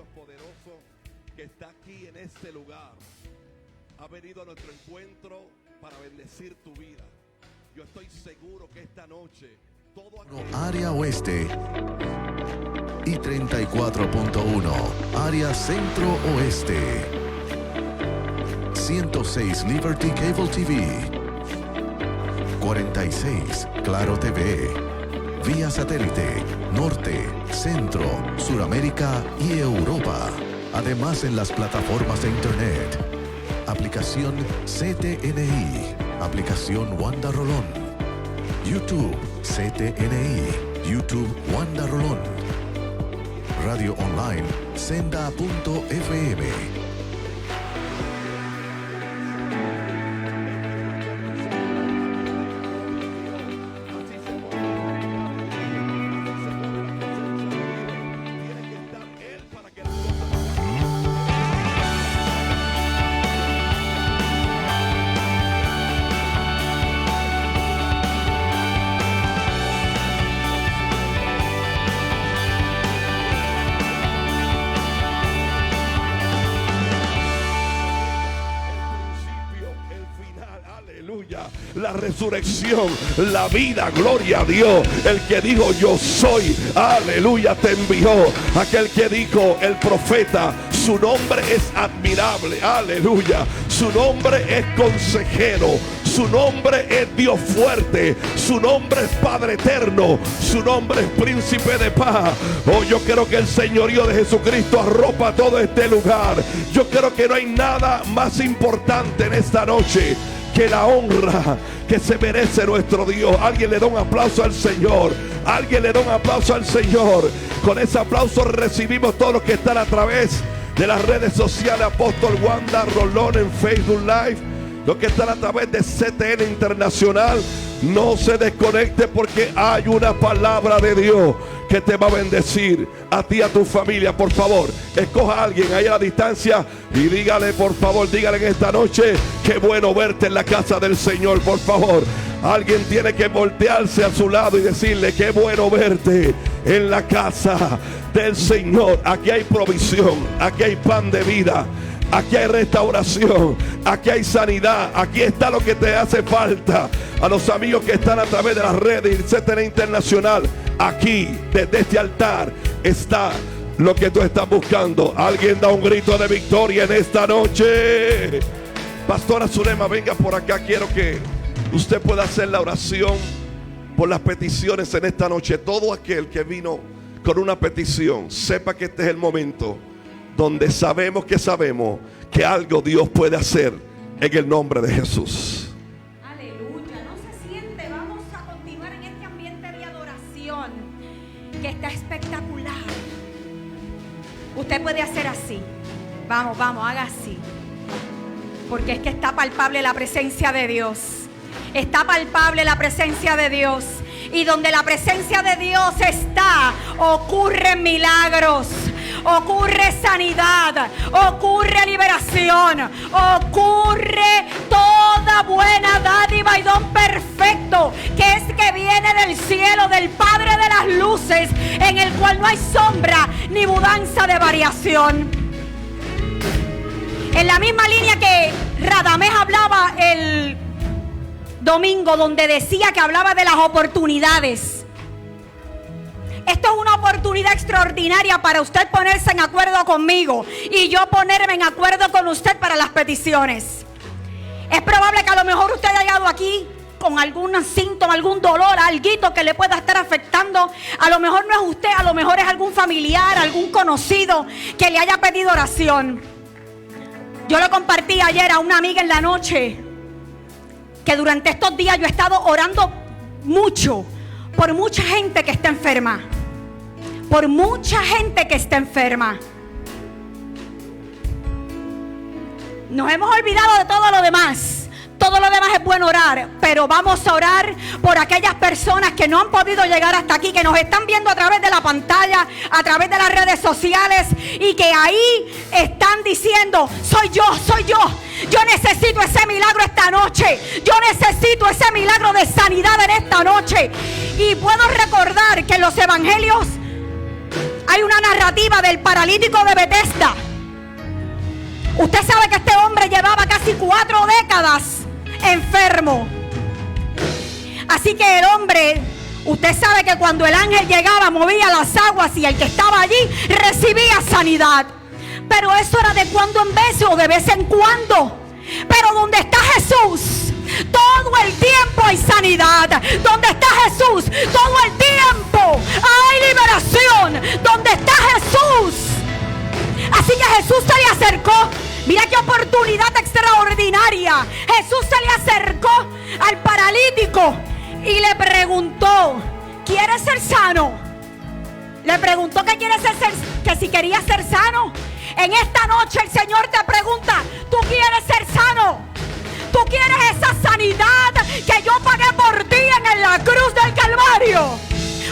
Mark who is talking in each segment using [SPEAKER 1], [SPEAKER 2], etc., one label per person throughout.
[SPEAKER 1] Dios poderoso que está aquí en este lugar. Ha venido a nuestro encuentro para bendecir tu vida. Yo estoy seguro que esta noche todo
[SPEAKER 2] Área Oeste y 34.1 Área Centro Oeste, 106 Liberty Cable TV, 46 Claro TV, vía satélite, norte, centro, Suramérica y Europa. Además en las plataformas de internet, aplicación CTNI, aplicación Wanda Rolón, YouTube CTNI, YouTube Wanda Rolón, radio online senda.fm.
[SPEAKER 1] La resurrección, la vida, gloria a Dios. El que dijo yo soy, aleluya, te envió. Aquel que dijo el profeta, su nombre es admirable, aleluya. Su nombre es consejero, su nombre es Dios fuerte, su nombre es Padre eterno, su nombre es príncipe de paz. Oh, yo creo que el señorío de Jesucristo arropa todo este lugar. Yo creo que no hay nada más importante en esta noche que la honra que se merece nuestro Dios. Alguien le da un aplauso al Señor. Alguien le da un aplauso al Señor. Con ese aplauso recibimos todos los que están a través de las redes sociales. Apóstol Wanda Rolón en Facebook Live. Los que están a través de CTN Internacional. No se desconecte porque hay una palabra de Dios que te va a bendecir a ti y a tu familia. Por favor, escoja a alguien ahí a la distancia y dígale, por favor, dígale en esta noche: qué bueno verte en la casa del Señor. Por favor, alguien tiene que voltearse a su lado y decirle: qué bueno verte en la casa del Señor. Aquí hay provisión, aquí hay pan de vida, aquí hay restauración, aquí hay sanidad, aquí está lo que te hace falta. A los amigos que están a través de las redes y CTN Internacional, aquí desde este altar está lo que tú estás buscando. Alguien da un grito de victoria en esta noche. Pastora Zulema, venga por acá. Quiero que usted pueda hacer la oración por las peticiones en esta noche. Todo aquel que vino con una petición, sepa que este es el momento donde sabemos que algo Dios puede hacer en el nombre de Jesús.
[SPEAKER 3] Aleluya, no se siente, vamos a continuar en este ambiente de adoración que está espectacular. Usted puede hacer así, vamos, haga así, porque es que está palpable la presencia de Dios. Está palpable la presencia de Dios. Y donde la presencia de Dios está, ocurren milagros, ocurre sanidad, ocurre liberación, ocurre toda buena dádiva y don perfecto, que es que viene del cielo, del Padre de las luces, en el cual no hay sombra ni mudanza de variación. En la misma línea que Radamés hablaba el domingo, donde decía que hablaba de las oportunidades. Esto es una oportunidad extraordinaria para usted ponerse en acuerdo conmigo y yo ponerme en acuerdo con usted para las peticiones. Es probable que a lo mejor usted haya llegado aquí con algún síntoma, algún dolor, alguito que le pueda estar afectando. A lo mejor no es usted, a lo mejor es algún familiar, algún conocido que le haya pedido oración. Yo le compartí ayer a una amiga en la noche que durante estos días yo he estado orando mucho por mucha gente que está enferma. Por mucha gente que está enferma. Nos hemos olvidado de todo lo demás. Todo lo demás es bueno orar, pero vamos a orar por aquellas personas que no han podido llegar hasta aquí, que nos están viendo a través de la pantalla, a través de las redes sociales, y que ahí están diciendo: soy yo, yo necesito ese milagro esta noche, yo necesito ese milagro de sanidad en esta noche. Y puedo recordar que en los evangelios hay una narrativa del paralítico de Betesda. Usted sabe que este hombre llevaba casi 4 décadas enfermo. Así que el hombre, usted sabe que cuando el ángel llegaba, movía las aguas y el que estaba allí recibía sanidad. Pero eso era de cuando en vez o de vez en cuando. Pero donde está Jesús, todo el tiempo hay sanidad. Donde está Jesús, todo el tiempo hay liberación. Donde está Jesús. Así que Jesús se le acercó. Mira qué oportunidad extraordinaria. Jesús se le acercó al paralítico y le preguntó: ¿quieres ser sano? Le preguntó que si quería ser sano. En esta noche el Señor te pregunta: ¿tú quieres ser sano? ¿Tú quieres esa sanidad que yo pagué por ti en la cruz del Calvario?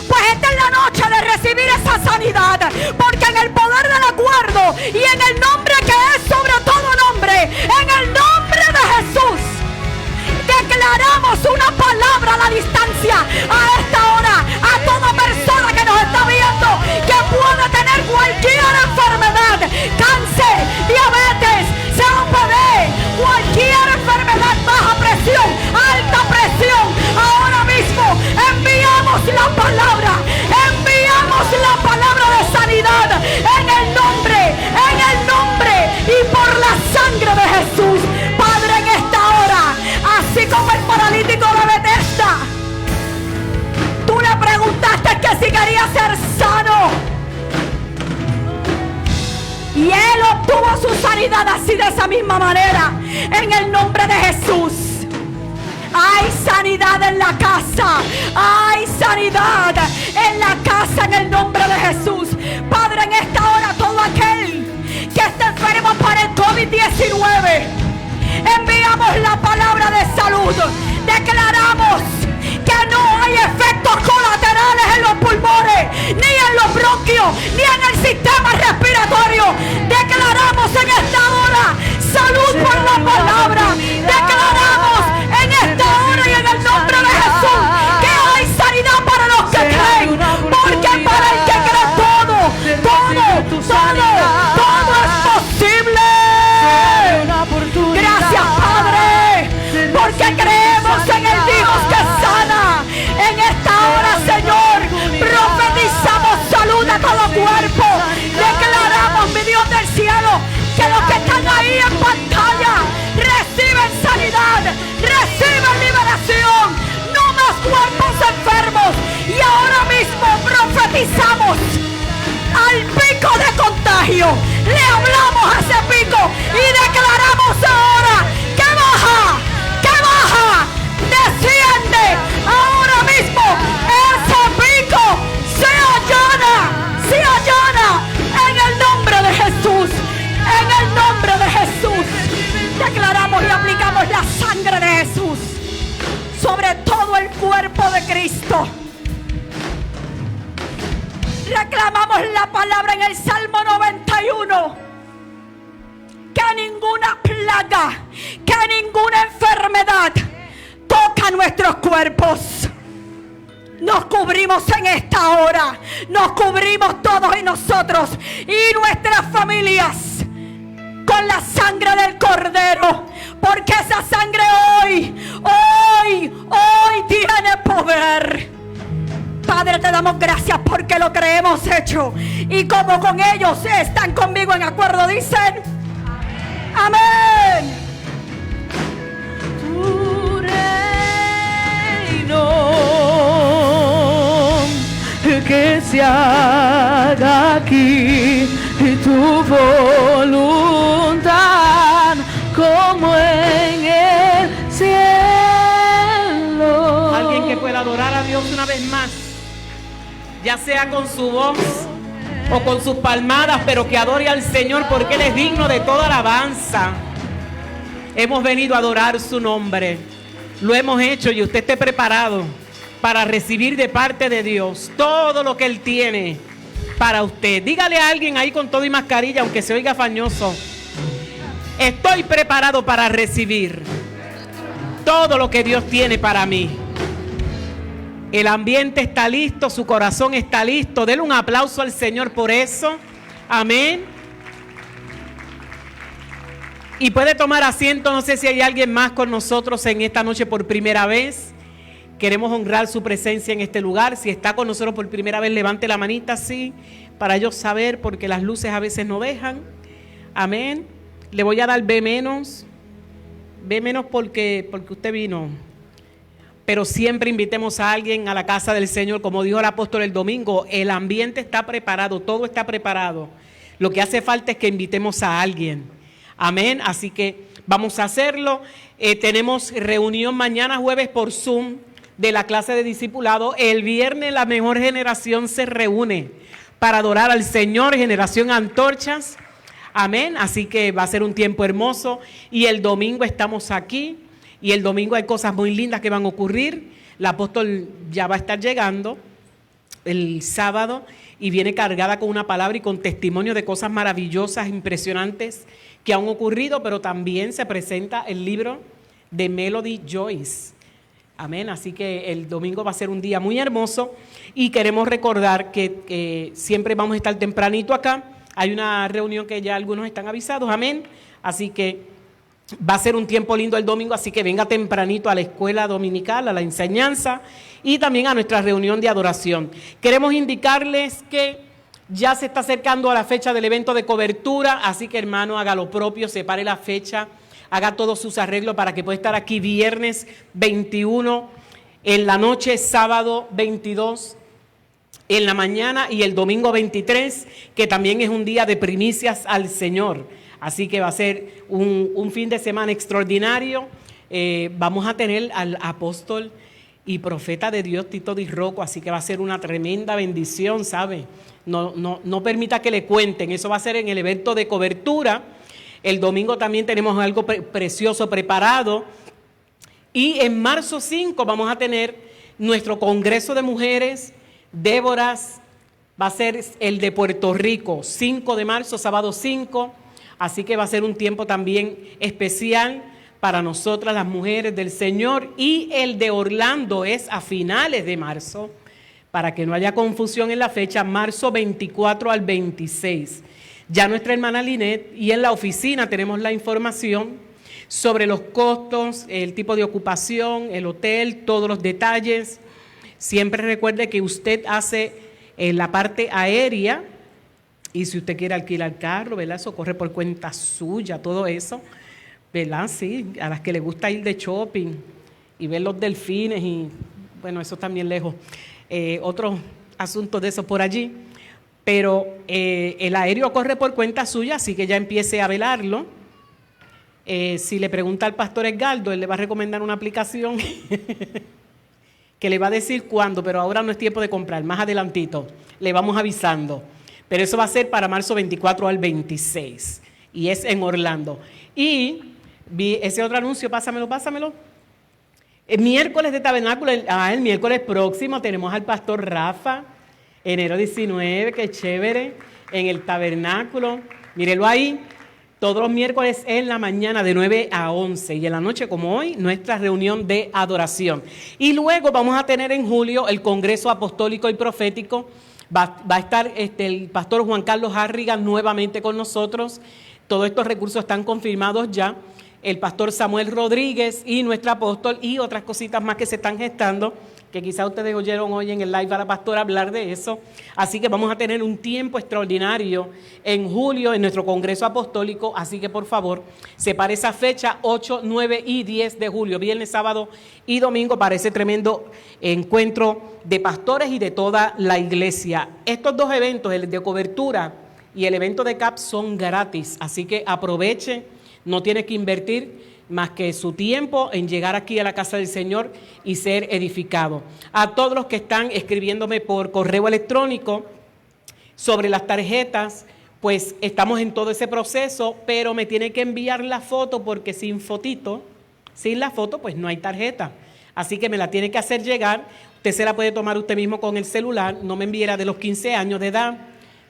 [SPEAKER 3] Pues esta es la noche de recibir esa sanidad, porque en el poder del acuerdo y en el nombre que es sobre todo nombre, en el nombre de Jesús, declaramos una palabra a la distancia a esta hora a toda persona que nos está viendo que puede tener cualquier enfermedad, cáncer, diabetes, COPD, cualquier enfermedad, baja presión, alta presión. Ahora mismo enviamos la palabra de sanidad en el nombre y por la sangre de Jesús. Padre, en esta hora, así como el paralítico de Betesda, tú le preguntaste que si quería ser sano y él obtuvo su sanidad así, de esa misma manera, en el nombre de Jesús. Hay sanidad en la casa, hay sanidad en la casa en el nombre de Jesús. Padre, en esta hora todo aquel que esté enfermo para el COVID-19, enviamos la palabra de salud. Declaramos que no hay efectos colaterales en los pulmones, ni en los bronquios, ni en el sistema respiratorio. Declaramos en esta hora salud por la palabra. Declaramos en esta hora y en el nombre de Jesús que hay sanidad para los que creen, porque para el que cree todo es posible. Gracias, Padre, porque creemos en el Dios que sana. En esta hora, Señor, profetizamos salud a todo cuerpo. Declaramos, mi Dios del cielo, que los que están ahí en pantalla reciben sanidad, reciben liberación. No más cuerpos enfermos. Y ahora mismo profetizamos al pico de contagio. Le hablamos a ese pico y declaramos ahora que baja, desciende. Ahora mismo ese pico se allana en el nombre de Jesús. En el nombre de Jesús declaramos y aplicamos la sangre de Jesús sobre todo el cuerpo de Cristo. Reclamamos la palabra en el Salmo 91, que ninguna plaga, que ninguna enfermedad toca nuestros cuerpos. Nos cubrimos en esta hora, nos cubrimos todos y nosotros y nuestras familias con la sangre del Cordero, porque esa sangre hoy tiene poder. Padre, te damos gracias porque lo que hemos hecho, y como con ellos están conmigo en acuerdo, dicen amén.
[SPEAKER 4] Tu reino, que se haga aquí tu voluntad como en el cielo.
[SPEAKER 5] Alguien que pueda adorar a Dios una vez más, ya sea con su voz o con sus palmadas, pero que adore al Señor porque Él es digno de toda alabanza. Hemos venido a adorar su nombre, lo hemos hecho, y usted esté preparado para recibir de parte de Dios todo lo que Él tiene para usted. Dígale a alguien ahí con todo y mascarilla, aunque se oiga fañoso: estoy preparado para recibir todo lo que Dios tiene para mí. El ambiente está listo, su corazón está listo. Denle un aplauso al Señor por eso. Amén. Y puede tomar asiento. No sé si hay alguien más con nosotros en esta noche por primera vez. Queremos honrar su presencia en este lugar. Si está con nosotros por primera vez, levante la manita así, para yo saber, porque las luces a veces no dejan. Amén. Le voy a dar B menos. B menos porque usted vino. Pero siempre invitemos a alguien a la casa del Señor. Como dijo el apóstol el domingo, el ambiente está preparado, todo está preparado. Lo que hace falta es que invitemos a alguien. Amén. Así que vamos a hacerlo. Tenemos reunión mañana jueves por Zoom de la clase de discipulado. El viernes la mejor generación se reúne para adorar al Señor, generación Antorchas. Amén. Así que va a ser un tiempo hermoso. Y el domingo estamos aquí. Y el domingo hay cosas muy lindas que van a ocurrir. El apóstol ya va a estar llegando el sábado y viene cargada con una palabra y con testimonio de cosas maravillosas, impresionantes que han ocurrido, pero también se presenta el libro de Melody Joyce. Amén. Así que el domingo va a ser un día muy hermoso y queremos recordar que siempre vamos a estar tempranito acá. Hay una reunión que ya algunos están avisados. Amén. Así que va a ser un tiempo lindo el domingo, así que venga tempranito a la escuela dominical, a la enseñanza y también a nuestra reunión de adoración. Queremos indicarles que ya se está acercando a la fecha del evento de cobertura, así que hermano, haga lo propio, separe la fecha, haga todos sus arreglos para que pueda estar aquí viernes 21, en la noche, sábado 22, en la mañana y el domingo 23, que también es un día de primicias al Señor. Así que va a ser un fin de semana extraordinario. Vamos a tener al apóstol y profeta de Dios, Tito Di Rocco, así que va a ser una tremenda bendición, ¿sabe? No permita que le cuenten, eso va a ser en el evento de cobertura. El domingo también tenemos algo precioso preparado. Y en marzo 5 vamos a tener nuestro Congreso de Mujeres, Déboras, va a ser el de Puerto Rico, 5 de marzo, sábado 5. Así que va a ser un tiempo también especial para nosotras las mujeres del Señor. Y el de Orlando es a finales de marzo, para que no haya confusión en la fecha, marzo 24 al 26. Ya nuestra hermana Linet y en la oficina tenemos la información sobre los costos, el tipo de ocupación, el hotel, todos los detalles. Siempre recuerde que usted hace la parte aérea. Y si usted quiere alquilar carro, ¿verdad? Eso corre por cuenta suya, todo eso, ¿verdad? Sí, a las que les gusta ir de shopping y ver los delfines y, bueno, eso también lejos. Otros asuntos de eso por allí. Pero el aéreo corre por cuenta suya, así que ya empiece a velarlo. Si le pregunta al pastor Edgardo, él le va a recomendar una aplicación que le va a decir cuándo, pero ahora no es tiempo de comprar, más adelantito, le vamos avisando. Pero eso va a ser para marzo 24 al 26. Y es en Orlando. Y vi ese otro anuncio, pásamelo. El miércoles de tabernáculo, el miércoles próximo tenemos al pastor Rafa, enero 19, qué chévere, en el tabernáculo. Mírelo ahí. Todos los miércoles en la mañana de 9 a 11 y en la noche como hoy, nuestra reunión de adoración. Y luego vamos a tener en julio el Congreso Apostólico y Profético. Va a estar el pastor Juan Carlos Harrigan nuevamente con nosotros. Todos estos recursos están confirmados ya. El pastor Samuel Rodríguez y nuestro apóstol y otras cositas más que se están gestando, que quizás ustedes oyeron hoy en el live a la pastora hablar de eso. Así que vamos a tener un tiempo extraordinario en julio en nuestro Congreso Apostólico. Así que por favor, separe esa fecha 8, 9 y 10 de julio, viernes, sábado y domingo, para ese tremendo encuentro de pastores y de toda la iglesia. Estos dos eventos, el de cobertura y el evento de CAP, son gratis. Así que aproveche, no tiene que invertir más que su tiempo en llegar aquí a la casa del Señor y ser edificado. A todos los que están escribiéndome por correo electrónico sobre las tarjetas, pues estamos en todo ese proceso, pero me tiene que enviar la foto porque sin la foto, pues no hay tarjeta. Así que me la tiene que hacer llegar. Usted se la puede tomar usted mismo con el celular. No me enviera de los 15 años de edad,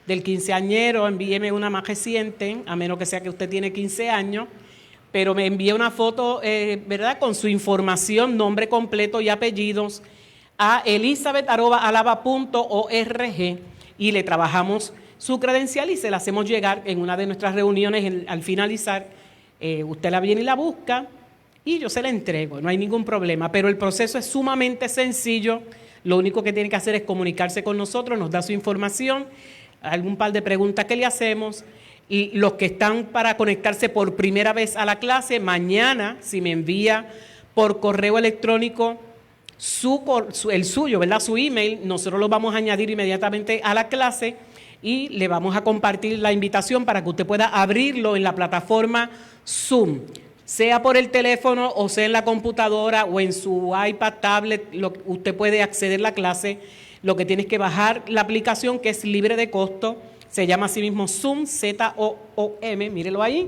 [SPEAKER 5] del quinceañero, envíeme una más reciente, a menos que sea que usted tiene 15 años. Pero me envía una foto, ¿verdad?, con su información, nombre completo y apellidos, a elizabeth@alaba.org y le trabajamos su credencial y se la hacemos llegar en una de nuestras reuniones al finalizar. Usted la viene y la busca y yo se la entrego, no hay ningún problema, pero el proceso es sumamente sencillo. Lo único que tiene que hacer es comunicarse con nosotros, nos da su información, algún par de preguntas que le hacemos. Y los que están para conectarse por primera vez a la clase, mañana, si me envía por correo electrónico el suyo, ¿verdad? Su email, nosotros lo vamos a añadir inmediatamente a la clase y le vamos a compartir la invitación para que usted pueda abrirlo en la plataforma Zoom, sea por el teléfono o sea en la computadora o en su iPad, tablet, usted puede acceder a la clase. Lo que tiene es que bajar la aplicación, que es libre de costo, se llama así mismo Zoom, Z-O-O-M, mírelo ahí,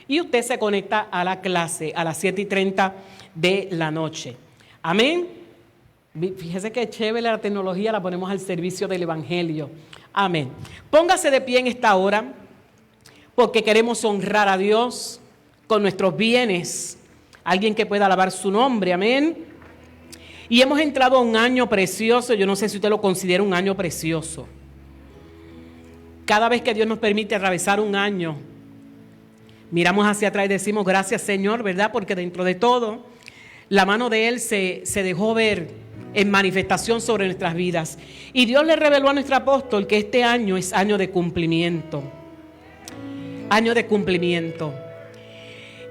[SPEAKER 5] y usted se conecta a la clase a las 7:30 de la noche. Amén. Fíjese que chévere la tecnología, la ponemos al servicio del Evangelio. Amén. Póngase de pie en esta hora, porque queremos honrar a Dios con nuestros bienes. Alguien que pueda alabar su nombre, amén. Y hemos entrado a un año precioso, yo no sé si usted lo considera un año precioso. Cada vez que Dios nos permite atravesar un año, miramos hacia atrás y decimos gracias Señor, ¿verdad? Porque dentro de todo, la mano de Él se dejó ver en manifestación sobre nuestras vidas. Y Dios le reveló a nuestro apóstol que este año es año de cumplimiento. Año de cumplimiento.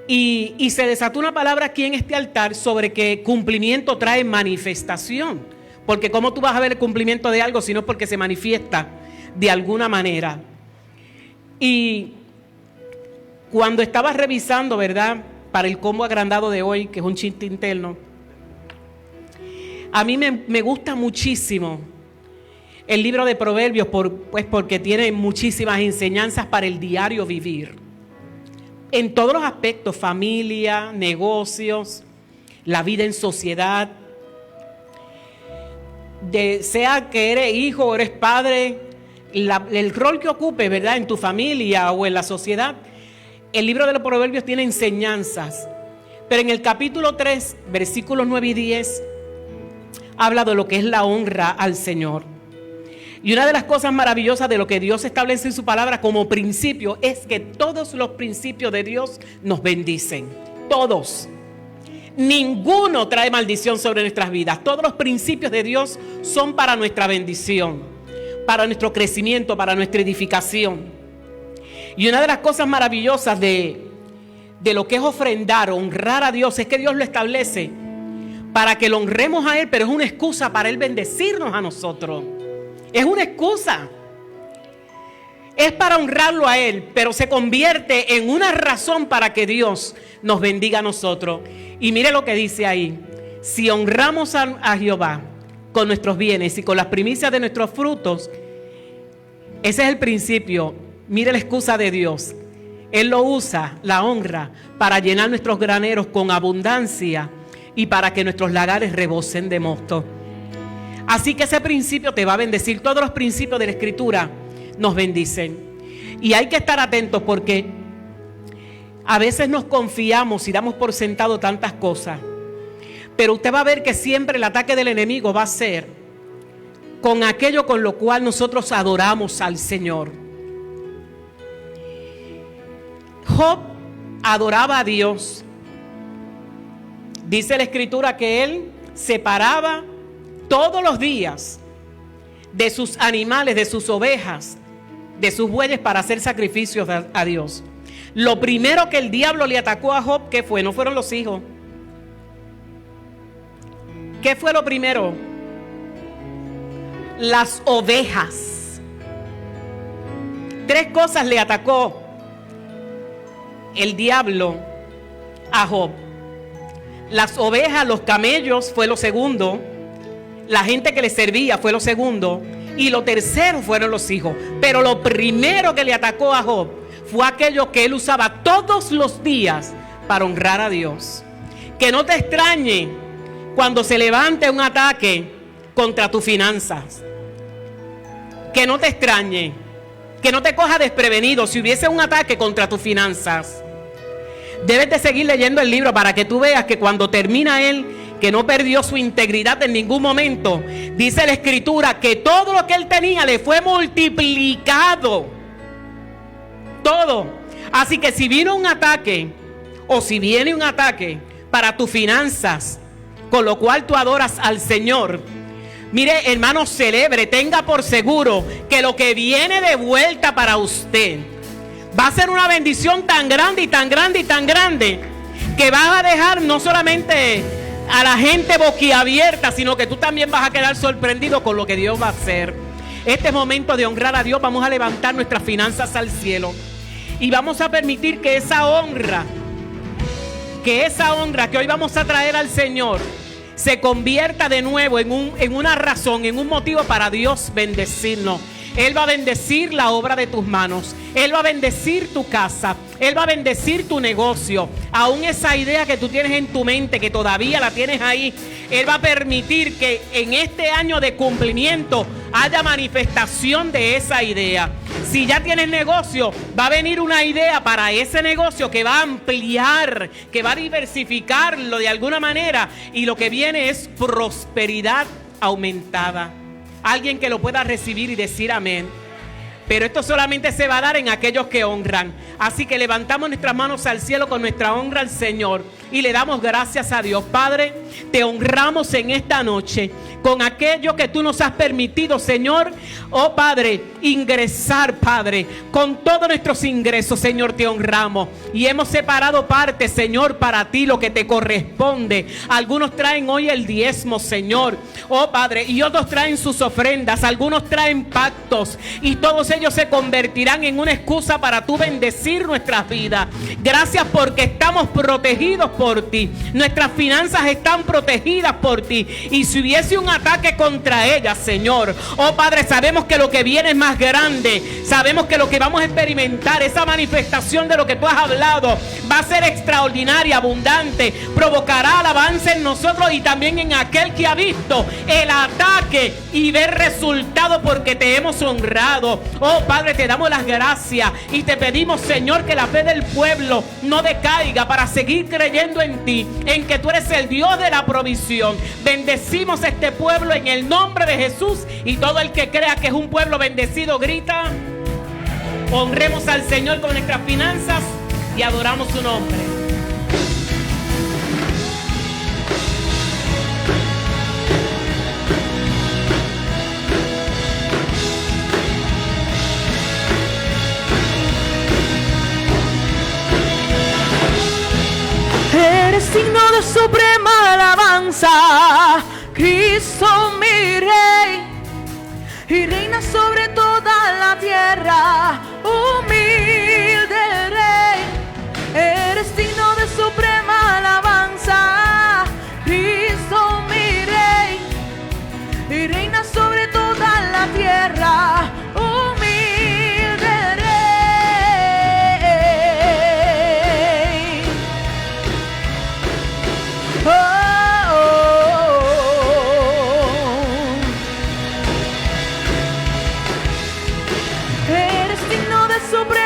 [SPEAKER 5] Y se desató una palabra aquí en este altar sobre que cumplimiento trae manifestación. Porque ¿cómo tú vas a ver el cumplimiento de algo si no es porque se manifiesta de alguna manera? Y cuando estaba revisando, ¿verdad?, para el combo agrandado de hoy, que es un chiste interno, a mí me gusta muchísimo el libro de Proverbios, porque tiene muchísimas enseñanzas para el diario vivir. En todos los aspectos, familia, negocios, la vida en sociedad. Sea que eres hijo o eres padre, el rol que ocupe, ¿verdad?, en tu familia o en la sociedad. El libro de los Proverbios tiene enseñanzas. Pero en el capítulo 3, versículos 9 y 10, habla de lo que es la honra al Señor. Y una de las cosas maravillosas de lo que Dios establece en su palabra como principio es que todos los principios de Dios nos bendicen. Todos. Ninguno trae maldición sobre nuestras vidas. Todos los principios de Dios son para nuestra bendición, para nuestro crecimiento, para nuestra edificación. Y una de las cosas maravillosas de lo que es ofrendar, honrar a Dios, es que Dios lo establece para que lo honremos a Él, pero es una excusa para Él bendecirnos a nosotros. Es una excusa. Es para honrarlo a Él, pero se convierte en una razón para que Dios nos bendiga a nosotros. Y mire lo que dice ahí: si honramos a Jehová con nuestros bienes y con las primicias de nuestros frutos, ese es el principio. Mire la excusa de Dios. Él lo usa, la honra, para llenar nuestros graneros con abundancia y para que nuestros lagares rebosen de mosto. Así que ese principio te va a bendecir. Todos los principios de la Escritura nos bendicen. Y hay que estar atentos, porque a veces nos confiamos y damos por sentado tantas cosas. Pero usted va a ver que siempre el ataque del enemigo va a ser con aquello con lo cual nosotros adoramos al Señor. Job adoraba a Dios. Dice la Escritura que él separaba todos los días de sus animales, de sus ovejas, de sus bueyes, para hacer sacrificios a Dios. Lo primero que el diablo le atacó a Job, ¿qué fue? No fueron los hijos. ¿Qué fue lo primero? Las ovejas. 3 cosas le atacó el diablo a Job. Las ovejas, los camellos fue lo segundo. La gente que le servía fue lo segundo. Y lo tercero fueron los hijos. Pero lo primero que le atacó a Job fue aquello que él usaba todos los días para honrar a Dios. Que no te extrañe cuando se levante un ataque contra tus finanzas. Que no te extrañe, que no te coja desprevenido si hubiese un ataque contra tus finanzas. Debes de seguir leyendo el libro para que tú veas que cuando termina él, que no perdió su integridad en ningún momento, dice la Escritura que todo lo que él tenía le fue multiplicado. Todo. Así que si vino un ataque, o si viene un ataque para tus finanzas, con lo cual tú adoras al Señor, mire, hermano, celebre, tenga por seguro que lo que viene de vuelta para usted va a ser una bendición tan grande y tan grande y tan grande, que va a dejar no solamente a la gente boquiabierta, sino que tú también vas a quedar sorprendido con lo que Dios va a hacer. Este es momento de honrar a Dios. Vamos a levantar nuestras finanzas al cielo y vamos a permitir que esa honra que hoy vamos a traer al Señor se convierta de nuevo en una razón, en un motivo para Dios bendecirnos. Él va a bendecir la obra de tus manos. Él va a bendecir tu casa. Él va a bendecir tu negocio. Aún esa idea que tú tienes en tu mente, que todavía la tienes ahí, Él va a permitir que en este año de cumplimiento haya manifestación de esa idea. Si ya tienes negocio, va a venir una idea para ese negocio que va a ampliar, que va a diversificarlo de alguna manera, y lo que viene es prosperidad aumentada. Alguien que lo pueda recibir y decir amén. Pero esto solamente se va a dar en aquellos que honran. Así que levantamos nuestras manos al cielo con nuestra honra al Señor y le damos gracias a Dios. Padre, te honramos en esta noche con aquello que tú nos has permitido, Señor. Oh Padre, ingresar, Padre, con todos nuestros ingresos, Señor, te honramos. Y hemos separado parte, Señor, para ti, lo que te corresponde. Algunos traen hoy el diezmo, Señor. Oh Padre, y otros traen sus ofrendas. Algunos traen pactos. Y todos ellos se convertirán en una excusa para tú bendecir nuestras vidas. Gracias porque estamos protegidos por ti. Nuestras finanzas están protegidas por ti. Y si hubiese un ataque contra ellas, Señor, oh Padre, sabemos que lo que viene es más grande. Sabemos que lo que vamos a experimentar, esa manifestación de lo que tú has hablado, va a ser extraordinaria, abundante. Provocará alabanza en nosotros y también en aquel que ha visto el ataque y ver resultado porque te hemos honrado. Oh Padre, te damos las gracias y te pedimos, Señor, que la fe del pueblo no decaiga para seguir creyendo en ti, en que tú eres el Dios de la provisión. Bendecimos este pueblo en el nombre de Jesús, y todo el que crea que es un pueblo bendecido grita: honremos al Señor con nuestras finanzas y adoramos su nombre.
[SPEAKER 4] Eres digno de suprema alabanza, Cristo mi Rey, y reina sobre toda la tierra, humilde Rey. Eres digno de suprema alabanza, Cristo mi Rey, y reina sobre toda la tierra, humilde Rey. Eres digno de suprema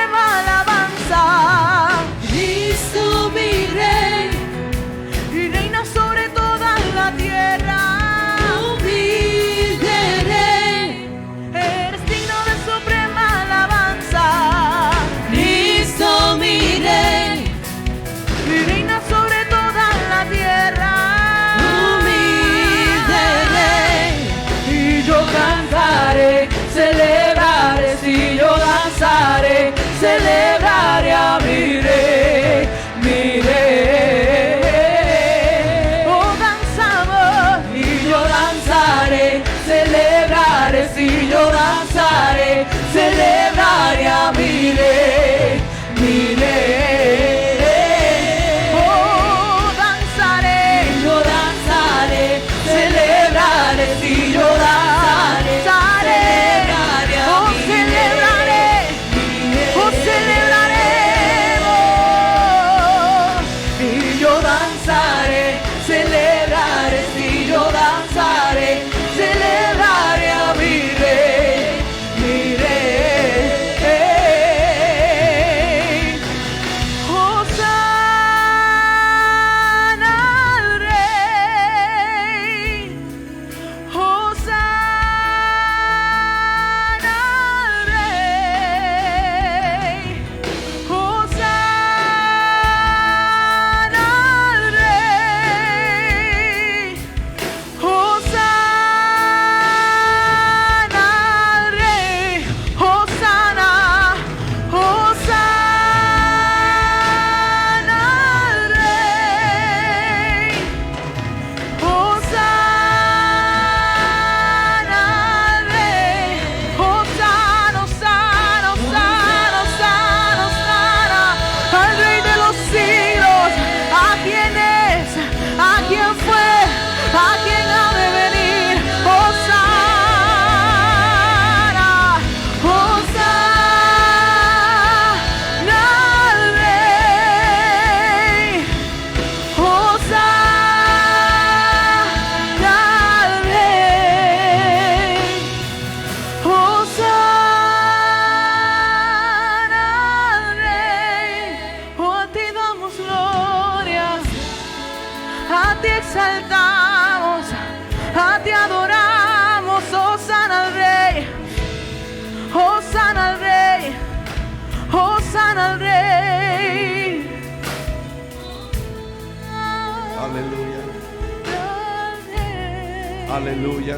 [SPEAKER 1] Aleluya.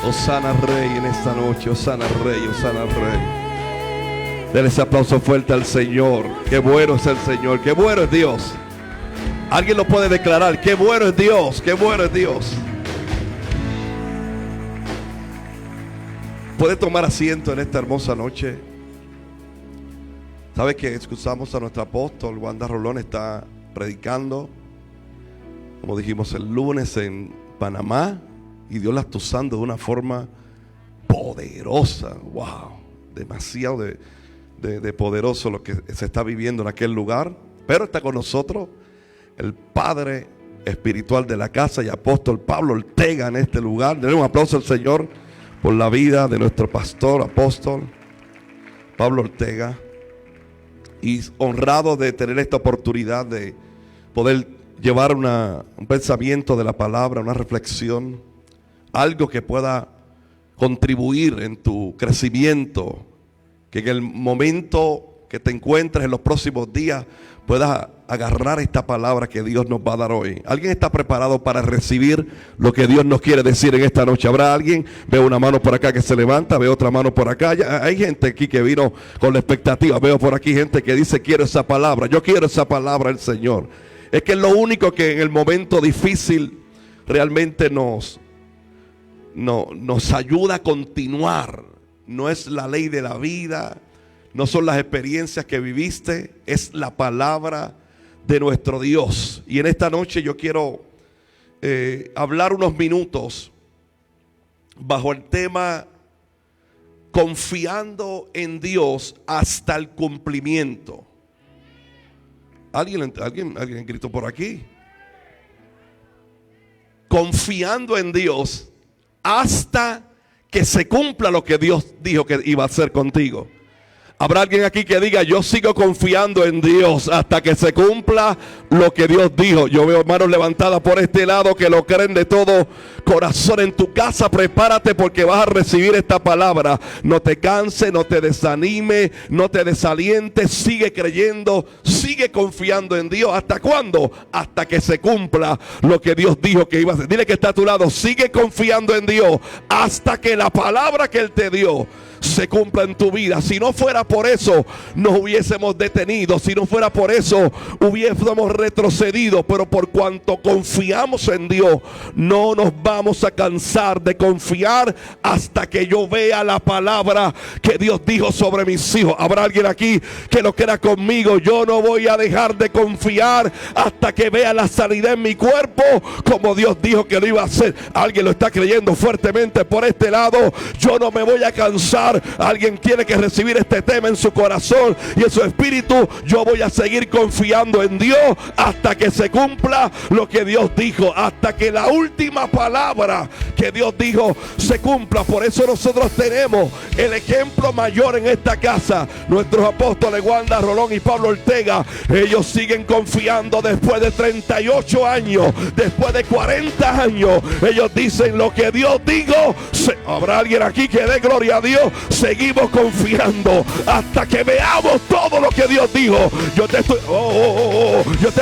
[SPEAKER 1] Hosana Rey en esta noche. Hosana Rey, Hosana Rey. Denle ese aplauso fuerte al Señor. Qué bueno es el Señor, qué bueno es Dios. Alguien lo puede declarar. Qué bueno es Dios, qué bueno es Dios. Puede tomar asiento en esta hermosa noche. Sabe que escuchamos a nuestro apóstol Wanda Rolón, está predicando, como dijimos el lunes, en Panamá, y Dios la está usando de una forma poderosa. Wow, demasiado de poderoso lo que se está viviendo en aquel lugar. Pero está con nosotros el padre espiritual de la casa y apóstol Pablo Ortega en este lugar. Denle un aplauso al Señor por la vida de nuestro pastor, apóstol Pablo Ortega. Y honrado de tener esta oportunidad de poder llevar un pensamiento de la palabra, una reflexión, algo que pueda contribuir en tu crecimiento, que en el momento que te encuentres en los próximos días puedas agarrar esta palabra que Dios nos va a dar hoy. ¿Alguien está preparado para recibir lo que Dios nos quiere decir en esta noche? ¿Habrá alguien? Veo una mano por acá que se levanta, veo otra mano por acá. Hay gente aquí que vino con la expectativa. Veo por aquí gente que dice: quiero esa palabra, yo quiero esa palabra del Señor. Es que es lo único que en el momento difícil realmente nos ayuda a continuar. No es la ley de la vida, no son las experiencias que viviste, es la palabra de nuestro Dios. Y en esta noche yo quiero hablar unos minutos bajo el tema confiando en Dios hasta el cumplimiento. ¿Alguien gritó por aquí? Confiando en Dios hasta que se cumpla lo que Dios dijo que iba a hacer contigo. ¿Habrá alguien aquí que diga: yo sigo confiando en Dios hasta que se cumpla lo que Dios dijo? Yo veo manos levantadas por este lado que lo creen de todo corazón. En tu casa prepárate, porque vas a recibir esta palabra. No te canses, no te desanime, no te desalientes. Sigue creyendo, sigue confiando en Dios. ¿Hasta cuándo? Hasta que se cumpla lo que Dios dijo que iba a hacer. Dile que está a tu lado: sigue confiando en Dios hasta que la palabra que Él te dio se cumpla en tu vida. Si no fuera por eso, nos hubiésemos detenido. Si no fuera por eso, hubiésemos retrocedido. Pero por cuanto confiamos en Dios, no nos vamos a cansar de confiar hasta que yo vea la palabra que Dios dijo sobre mis hijos. ¿Habrá alguien aquí que lo quiera conmigo? Yo no voy a dejar de confiar hasta que vea la sanidad en mi cuerpo, como Dios dijo que lo iba a hacer. Alguien lo está creyendo fuertemente por este lado. Yo no me voy a cansar. Alguien tiene que recibir este tema en su corazón y en su espíritu. Yo voy a seguir confiando en Dios hasta que se cumpla lo que Dios dijo, hasta que la última palabra que Dios dijo se cumpla. Por eso nosotros tenemos el ejemplo mayor en esta casa, nuestros apóstoles Wanda Rolón y Pablo Ortega. Ellos siguen confiando después de 38 años, después de 40 años. Ellos dicen: lo que Dios dijo. ¿Habrá alguien aquí que dé gloria a Dios? Seguimos confiando hasta que veamos todo lo que Dios dijo. Yo te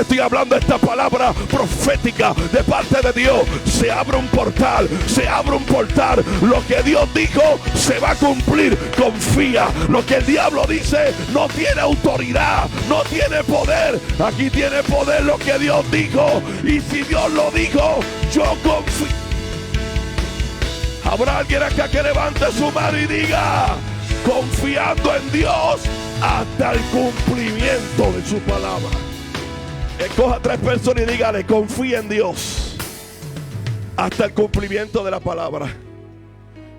[SPEAKER 1] estoy hablando esta palabra profética de parte de Dios. Se abre un portal, se abre un portal. Lo que Dios dijo se va a cumplir. Confía. Lo que el diablo dice no tiene autoridad, no tiene poder. Aquí tiene poder lo que Dios dijo. Y si Dios lo dijo, yo confío. Habrá alguien acá que levante su mano y diga: confiando en Dios hasta el cumplimiento de su palabra. Escoja 3 personas y dígale: confía en Dios hasta el cumplimiento de la palabra.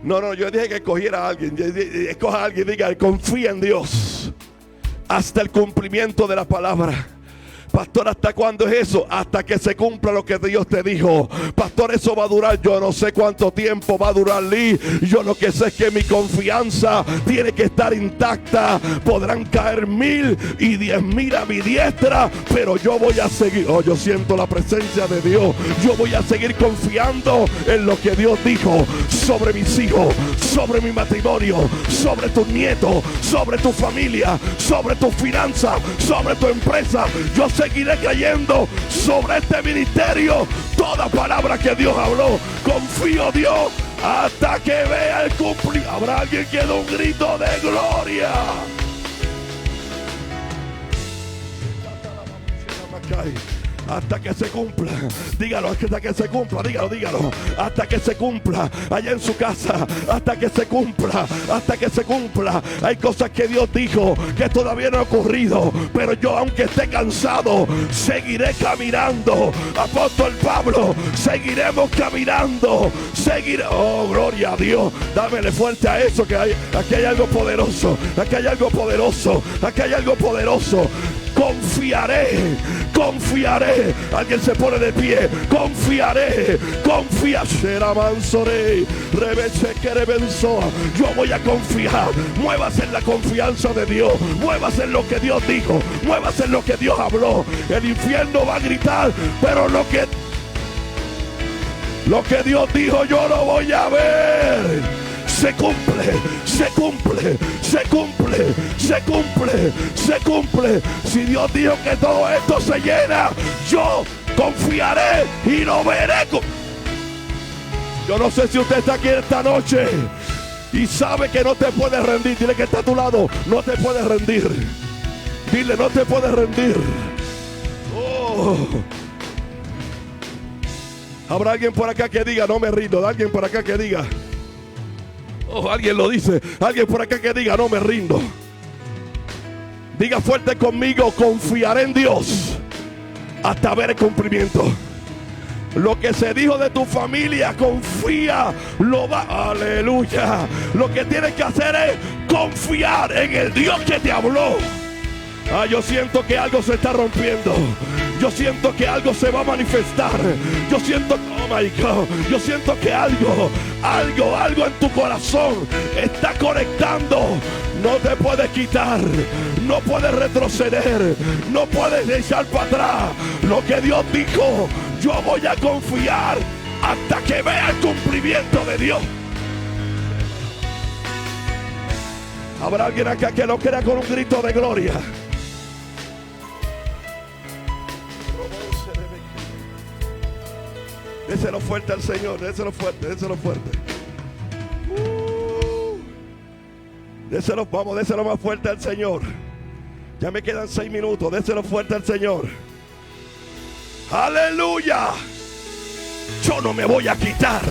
[SPEAKER 1] No, yo dije que escogiera a alguien. Escoja a alguien y diga: confía en Dios hasta el cumplimiento de la palabra. Pastor, ¿hasta cuándo es eso? Hasta que se cumpla lo que Dios te dijo. Pastor, eso va a durar, yo no sé cuánto tiempo va a durar, Lee. Yo lo que sé es que mi confianza tiene que estar intacta. Podrán caer 1000 y 10,000 a mi diestra, pero yo voy a seguir. Yo siento la presencia de Dios. Yo voy a seguir confiando en lo que Dios dijo sobre mis hijos, sobre mi matrimonio, sobre tus nietos, sobre tu familia, sobre tu finanza, sobre tu empresa. Yo sé seguiré creyendo sobre este ministerio. Toda palabra que Dios habló, confío Dios hasta que vea el cumplimiento. Habrá alguien que dé un grito de gloria. Hasta que se cumpla, dígalo, hasta que se cumpla, dígalo, hasta que se cumpla, allá en su casa, hasta que se cumpla, hasta que se cumpla. Hay cosas que Dios dijo que todavía no ha ocurrido, pero yo, aunque esté cansado, seguiré caminando. Apóstol Pablo, seguiremos caminando, oh, gloria a Dios. Dámele fuerte a eso, que aquí hay algo poderoso, aquí hay algo poderoso, aquí hay algo poderoso. Confiaré. Alguien se pone de pie. Confiaré. Será mansoré. Rebeche que rebenzoa. Yo voy a confiar. Muévase en la confianza de Dios. Muévase en lo que Dios dijo. Muévase en lo que Dios habló. El infierno va a gritar, pero lo que Dios dijo, yo lo voy a ver. Se cumple. Si Dios dijo que todo esto se llena, yo confiaré y lo veré. Yo no sé si usted está aquí esta noche y sabe que no te puedes rendir. Dile que está a tu lado, no te puedes rendir. Dile, no te puedes rendir. Oh. Habrá alguien por acá que diga, no me rindo. Alguien por acá que diga, oh, alguien lo dice. Alguien por acá que diga, no me rindo. Diga fuerte conmigo, confiaré en Dios hasta ver el cumplimiento. Lo que se dijo de tu familia, confía, lo va. Aleluya. Lo que tienes que hacer es confiar en el Dios que te habló. Yo siento que algo se está rompiendo. Yo siento que algo se va a manifestar. Yo siento, oh my God, yo siento que algo en tu corazón está conectando. No te puedes quitar, no puedes retroceder, no puedes echar para atrás. Lo que Dios dijo, yo voy a confiar hasta que vea el cumplimiento de Dios. Habrá alguien acá que lo crea con un grito de gloria. Déselo fuerte al Señor, déselo fuerte. Déselo más fuerte al Señor. Ya me quedan 6 minutos, déselo fuerte al Señor. Aleluya. Yo no me voy a quitar.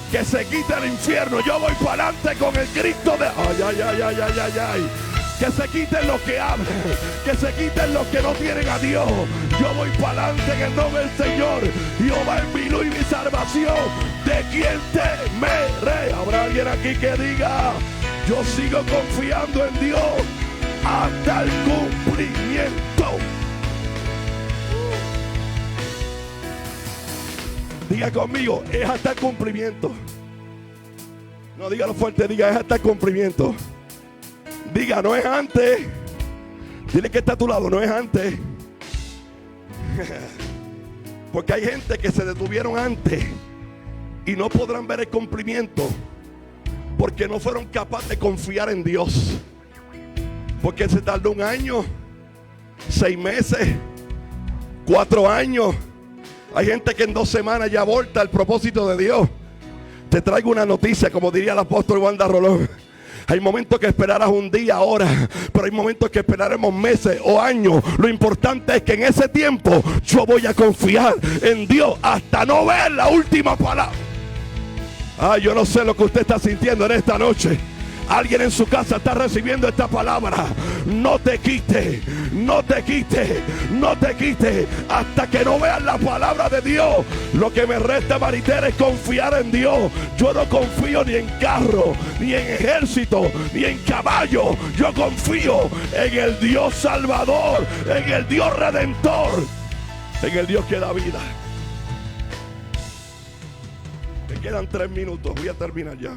[SPEAKER 1] Que se quite el infierno. Yo voy para adelante con el grito de ay. Que se quiten los que hablan, que se quiten los que no tienen a Dios. Yo voy para adelante en el nombre del Señor. Jehová es mi luz y mi salvación. ¿De quién temeré? Habrá alguien aquí que diga, yo sigo confiando en Dios hasta el cumplimiento. Diga conmigo, es hasta el cumplimiento. No, dígalo fuerte, diga, es hasta el cumplimiento. Diga, no es antes. Dile que está a tu lado, no es antes. Porque hay gente que se detuvieron antes y no podrán ver el cumplimiento porque no fueron capaces de confiar en Dios. Porque se tardó 1 año, 6 meses, 4 años. Hay gente que en 2 semanas ya aborta el propósito de Dios. Te traigo una noticia, como diría el apóstol Wanda Rolón. Hay momentos que esperarás un día, horas, pero hay momentos que esperaremos meses o años. Lo importante es que en ese tiempo yo voy a confiar en Dios hasta no ver la última palabra. Yo no sé lo que usted está sintiendo en esta noche. Alguien en su casa está recibiendo esta palabra. No te quites hasta que no veas la palabra de Dios. Lo que me resta, Maritera, es confiar en Dios. Yo no confío ni en carro, ni en ejército, ni en caballo. Yo confío en el Dios Salvador, en el Dios Redentor, en el Dios que da vida. Me quedan 3 minutos. Voy a terminar ya,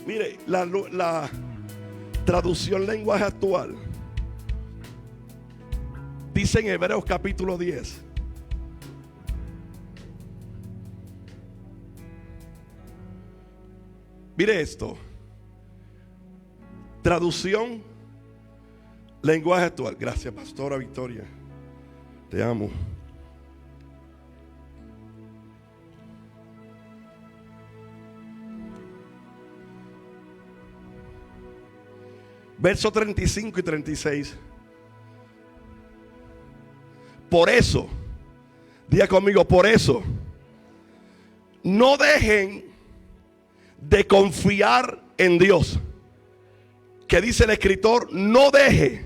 [SPEAKER 1] Mire, la traducción lenguaje actual dice en Hebreos capítulo 10: mire esto, Traducción, lenguaje actual. Gracias, Pastora Victoria. Te amo. Versos 35 y 36. Por eso, diga conmigo, por eso, no dejen de confiar en Dios. Que dice el escritor, no deje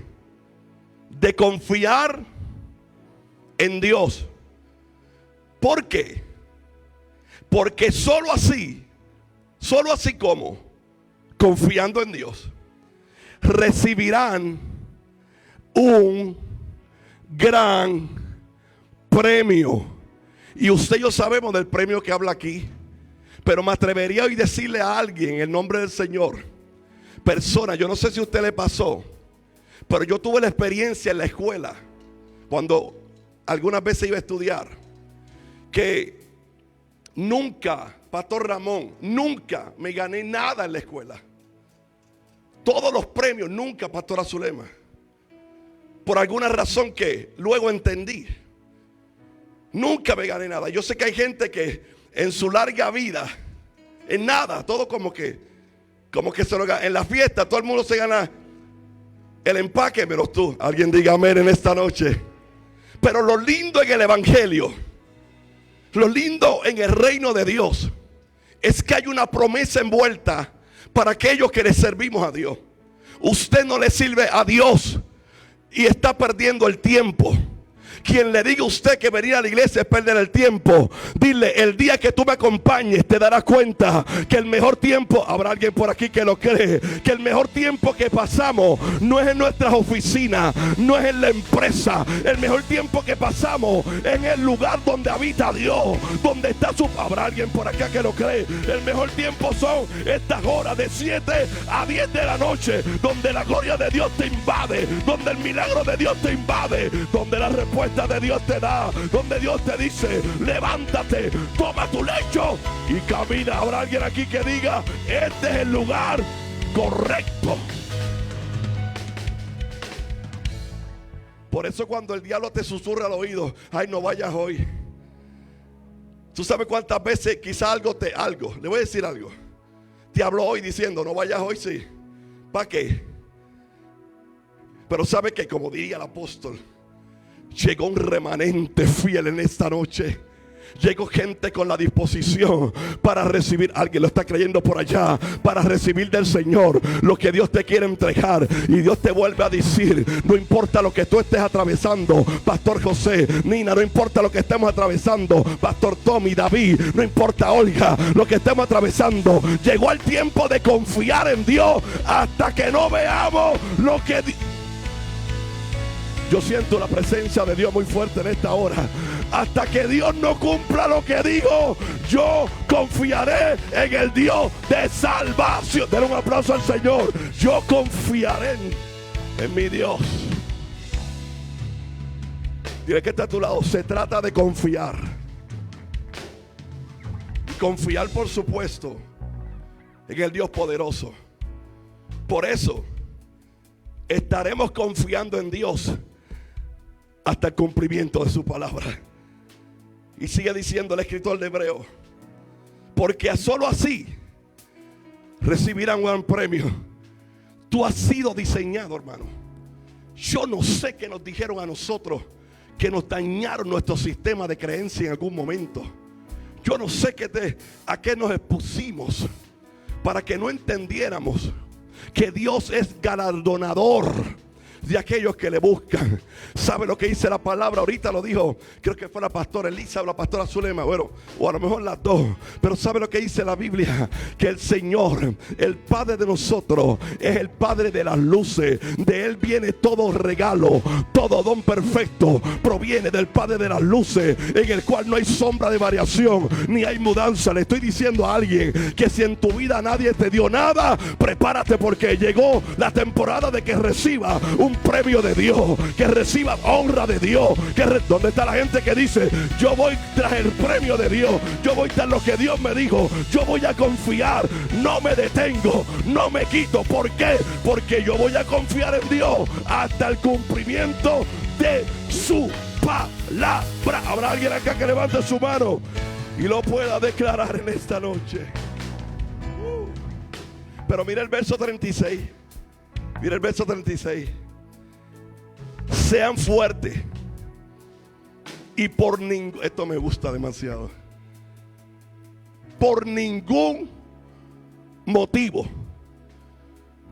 [SPEAKER 1] de confiar en Dios. ¿Por qué? Porque solo así como confiando en Dios, recibirán un gran premio. Y usted y yo sabemos del premio que habla aquí, pero me atrevería hoy a decirle a alguien en el nombre del Señor, persona, yo no sé si a usted le pasó, pero yo tuve la experiencia en la escuela, cuando algunas veces iba a estudiar, que nunca, Pastor Ramón, nunca me gané nada en la escuela. Todos los premios, nunca, Pastora Zulema. Por alguna razón que luego entendí, nunca me gané nada. Yo sé que hay gente que en su larga vida, en nada, todo como que se lo gana. En la fiesta todo el mundo se gana el empaque, menos tú. Alguien diga amén en esta noche. Pero lo lindo en el evangelio, lo lindo en el reino de Dios, es que hay una promesa envuelta para aquellos que le servimos a Dios. Usted no le sirve a Dios y está perdiendo el tiempo. Quien le diga a usted que venir a la iglesia es perder el tiempo, dile, el día que tú me acompañes te darás cuenta que el mejor tiempo, habrá alguien por aquí que lo cree, que el mejor tiempo que pasamos no es en nuestras oficinas, no es en la empresa. El mejor tiempo que pasamos es en el lugar donde habita Dios, donde está su... Habrá alguien por acá que lo cree. El mejor tiempo son estas horas de 7 a 10 de la noche, donde la gloria de Dios te invade, donde el milagro de Dios te invade, donde la respuesta de Dios te da, donde Dios te dice, levántate, toma tu lecho y camina. Habrá alguien aquí que diga, este es el lugar correcto. Por eso cuando el diablo te susurra al oído, ay, no vayas hoy. Tú sabes cuántas veces quizá algo, le voy a decir algo, te habló hoy diciendo, no vayas hoy, sí. ¿Para qué? Pero sabe que, como diría el apóstol, llegó un remanente fiel en esta noche. Llegó gente con la disposición para recibir. Alguien lo está creyendo por allá, para recibir del Señor lo que Dios te quiere entregar. Y Dios te vuelve a decir, no importa lo que tú estés atravesando, Pastor José, Nina, no importa lo que estemos atravesando, Pastor Tommy, David, no importa, Olga, lo que estemos atravesando, llegó el tiempo de confiar en Dios hasta que no veamos lo que Yo siento la presencia de Dios muy fuerte en esta hora. Hasta que Dios no cumpla lo que digo, yo confiaré en el Dios de salvación. Denle un aplauso al Señor. Yo confiaré en mi Dios. Dile que está a tu lado. Se trata de confiar. Y confiar, por supuesto, en el Dios poderoso. Por eso estaremos confiando en Dios hasta el cumplimiento de su palabra. Y sigue diciendo el escritor de Hebreo, porque solo así recibirán un gran premio. Tú has sido diseñado, hermano. Yo no sé qué nos dijeron a nosotros, que nos dañaron nuestro sistema de creencia en algún momento. Yo no sé a qué nos expusimos para que no entendiéramos que Dios es galardonador de aquellos que le buscan. ¿Sabe lo que dice la palabra? Ahorita lo dijo, creo que fue la pastora Elisa o la pastora Zulema, bueno, o a lo mejor las dos. Pero ¿sabe lo que dice la Biblia? Que el Señor, el Padre de nosotros, es el Padre de las luces. De Él viene todo regalo, todo don perfecto proviene del Padre de las luces, en el cual no hay sombra de variación ni hay mudanza. Le estoy diciendo a alguien que si en tu vida nadie te dio nada, prepárate, porque llegó la temporada de que reciba un un premio de Dios, que reciban honra de Dios. ¿Dónde está la gente que dice: yo voy tras el premio de Dios, yo voy tras lo que Dios me dijo, yo voy a confiar, no me detengo, no me quito? ¿Por qué? Porque yo voy a confiar en Dios hasta el cumplimiento de su palabra. ¿Habrá alguien acá que levante su mano y lo pueda declarar en esta noche? Pero mira el verso 36. Mira el verso 36. Sean fuertes y por ningún, esto me gusta demasiado, por ningún motivo,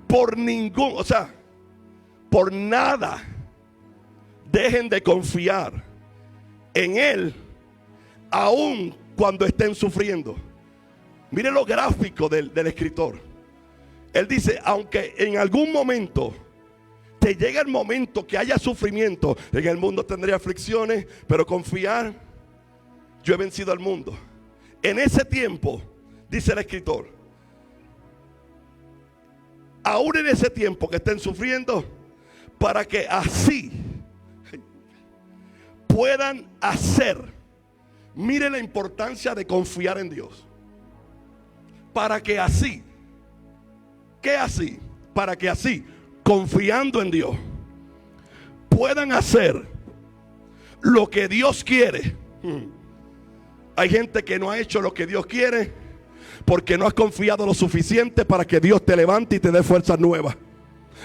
[SPEAKER 1] por ningún, o sea, por nada dejen de confiar en Él, aun cuando estén sufriendo. Mire lo gráfico del escritor. Él dice: aunque en algún momento te llega el momento que haya sufrimiento, en el mundo tendré aflicciones, pero confiar, yo he vencido al mundo. En ese tiempo, dice el escritor, aún en ese tiempo que estén sufriendo, para que así puedan hacer. Mire la importancia de confiar en Dios. Para que así, ¿qué así? Para que así, confiando en Dios, puedan hacer lo que Dios quiere. Hay gente que no ha hecho lo que Dios quiere porque no has confiado lo suficiente para que Dios te levante y te dé fuerzas nuevas.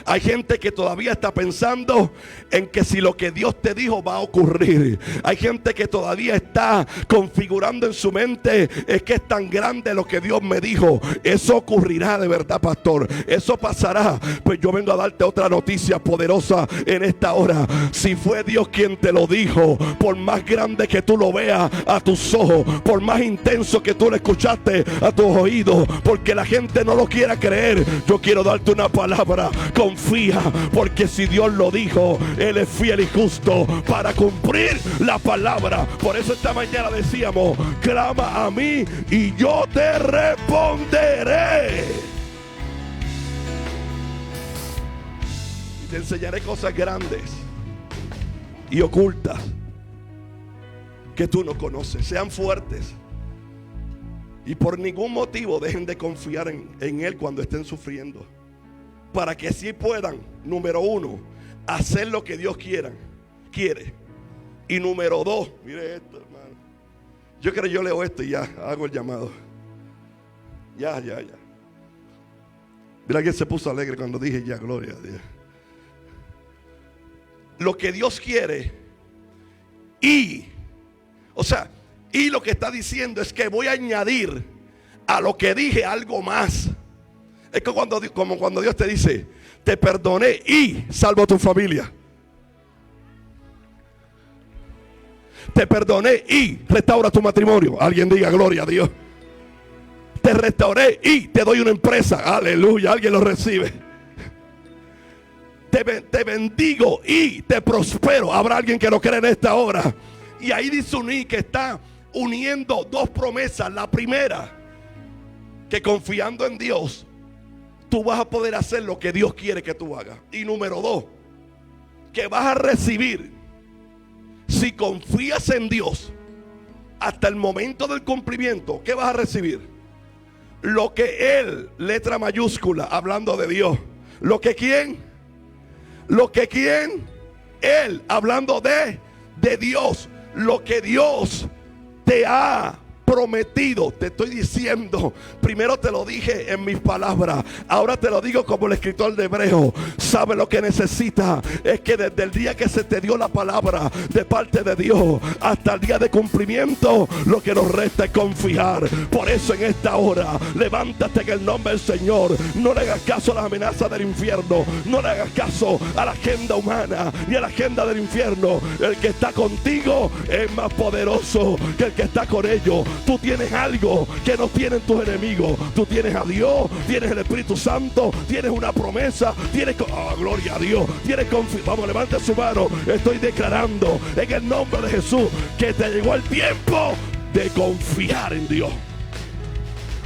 [SPEAKER 1] Hay gente que todavía está pensando en que si lo que Dios te dijo va a ocurrir. Hay gente que todavía está configurando en su mente: es que es tan grande lo que Dios me dijo, eso ocurrirá de verdad, pastor, eso pasará. Pues yo vengo a darte otra noticia poderosa en esta hora. Si fue Dios quien te lo dijo, por más grande que tú lo veas a tus ojos, por más intenso que tú lo escuchaste a tus oídos, porque la gente no lo quiera creer, yo quiero darte una palabra: confía, porque si Dios lo dijo, Él es fiel y justo para cumplir la palabra. Por eso esta mañana decíamos: clama a mí y yo te responderé. Y te enseñaré cosas grandes y ocultas que tú no conoces. Sean fuertes y por ningún motivo dejen de confiar en Él cuando estén sufriendo, para que así puedan, número uno, hacer lo que Dios quiere. Y número dos, mire esto, hermano. Yo creo que yo leo esto y ya hago el llamado. Ya. Mira que se puso alegre cuando dije ya, gloria a Dios. Lo que Dios quiere y lo que está diciendo es que voy a añadir a lo que dije algo más. Es que como cuando Dios te dice: te perdoné y salvo a tu familia. Te perdoné y restaura tu matrimonio. Alguien diga gloria a Dios. Te restauré y te doy una empresa. Aleluya, alguien lo recibe. Te bendigo y te prospero. Habrá alguien que lo cree en esta hora. Y ahí dice uní que está uniendo dos promesas. La primera, que confiando en Dios tú vas a poder hacer lo que Dios quiere que tú hagas. Y número dos, que vas a recibir, si confías en Dios hasta el momento del cumplimiento, ¿qué vas a recibir? Lo que Él, letra mayúscula, hablando de Dios. Lo que quién, Él, hablando de Dios. Lo que Dios te ha prometido. Te estoy diciendo, primero te lo dije en mis palabras, ahora te lo digo como el escritor de Hebreos. Sabe lo que necesita es que desde el día que se te dio la palabra de parte de Dios hasta el día de cumplimiento, lo que nos resta es confiar. Por eso en esta hora, levántate en el nombre del Señor. No le hagas caso a las amenazas del infierno, no le hagas caso a la agenda humana ni a la agenda del infierno. El que está contigo es más poderoso que el que está con ellos. Tú tienes algo que no tienen tus enemigos. Tú tienes a Dios, tienes el Espíritu Santo, tienes una promesa, tienes gloria a Dios, tienes confianza. Vamos, levante su mano. Estoy declarando en el nombre de Jesús que te llegó el tiempo de confiar en Dios.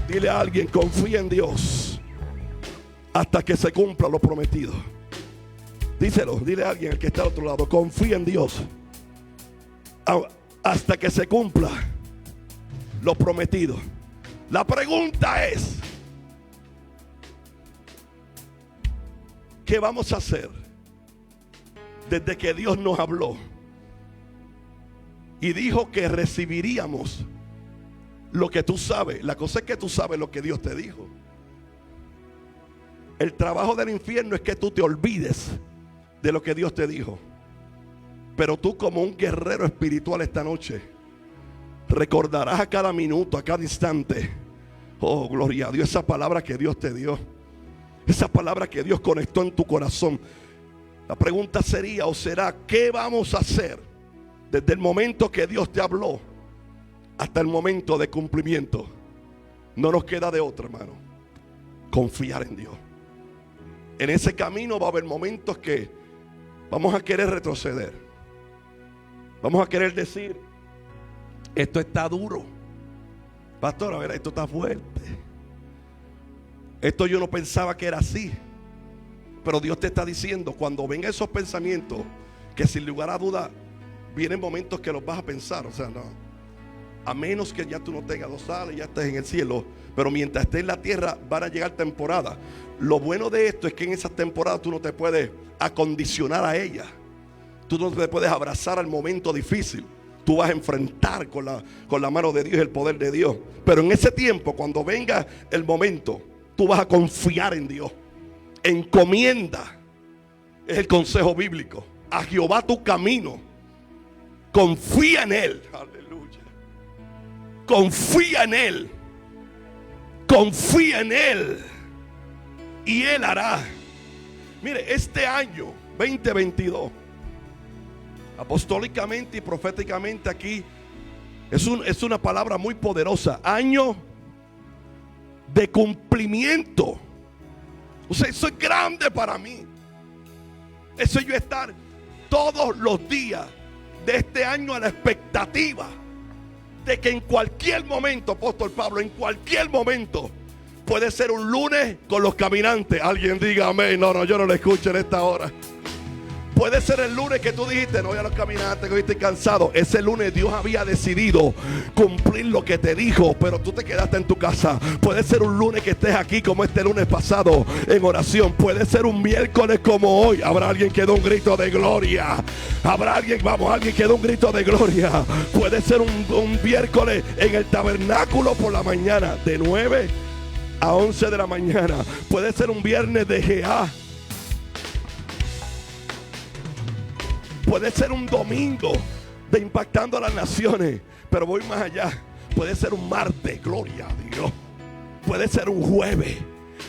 [SPEAKER 1] Dile a alguien: confía en Dios hasta que se cumpla lo prometido. Díselo, dile a alguien al que está al otro lado, confía en Dios hasta que se cumpla lo prometido. La pregunta es, ¿qué vamos a hacer desde que Dios nos habló y dijo que recibiríamos lo que tú sabes? La cosa es que tú sabes lo que Dios te dijo. El trabajo del infierno es que tú te olvides de lo que Dios te dijo. Pero tú, como un guerrero espiritual esta noche, recordarás a cada minuto, a cada instante, oh gloria a Dios, esa palabra que Dios te dio, esa palabra que Dios conectó en tu corazón. La pregunta sería o será, ¿qué vamos a hacer desde el momento que Dios te habló hasta el momento de cumplimiento? No nos queda de otra, hermano, confiar en Dios. En ese camino va a haber momentos que vamos a querer retroceder. Vamos a querer decir, esto está duro. Pastor, a ver, esto está fuerte. Esto yo no pensaba que era así. Pero Dios te está diciendo, cuando vengan esos pensamientos, que sin lugar a duda vienen momentos que los vas a pensar. O sea, no, a menos que ya tú no tengas dos alas y ya estés en el cielo. Pero mientras estés en la tierra van a llegar temporadas. Lo bueno de esto es que en esas temporadas tú no te puedes acondicionar a ellas. Tú no te puedes abrazar al momento difícil. Tú vas a enfrentar con la mano de Dios y el poder de Dios. Pero en ese tiempo, cuando venga el momento, tú vas a confiar en Dios. Encomienda, es el consejo bíblico, a Jehová tu camino. Confía en Él. Aleluya. Confía en Él. Confía en Él. Y Él hará. Mire, este año 2022, apostólicamente y proféticamente aquí, es una palabra muy poderosa. Año de cumplimiento. O sea, eso es grande para mí. Eso, yo estar todos los días de este año a la expectativa de que en cualquier momento, apóstol Pablo, en cualquier momento, puede ser un lunes con los caminantes. Alguien diga amén. No, yo no lo escucho en esta hora. Puede ser el lunes que tú dijiste, no voy a los caminantes, que hoy estoy cansado. Ese lunes Dios había decidido cumplir lo que te dijo, pero tú te quedaste en tu casa. Puede ser un lunes que estés aquí como este lunes pasado en oración. Puede ser un miércoles como hoy. Habrá alguien que dé un grito de gloria. Habrá alguien, alguien que dé un grito de gloria. Puede ser un miércoles en el tabernáculo por la mañana, de 9 a 11 de la mañana. Puede ser un viernes de GA. Puede ser un domingo de Impactando a las Naciones. Pero voy más allá. Puede ser un martes, gloria a Dios. Puede ser un jueves.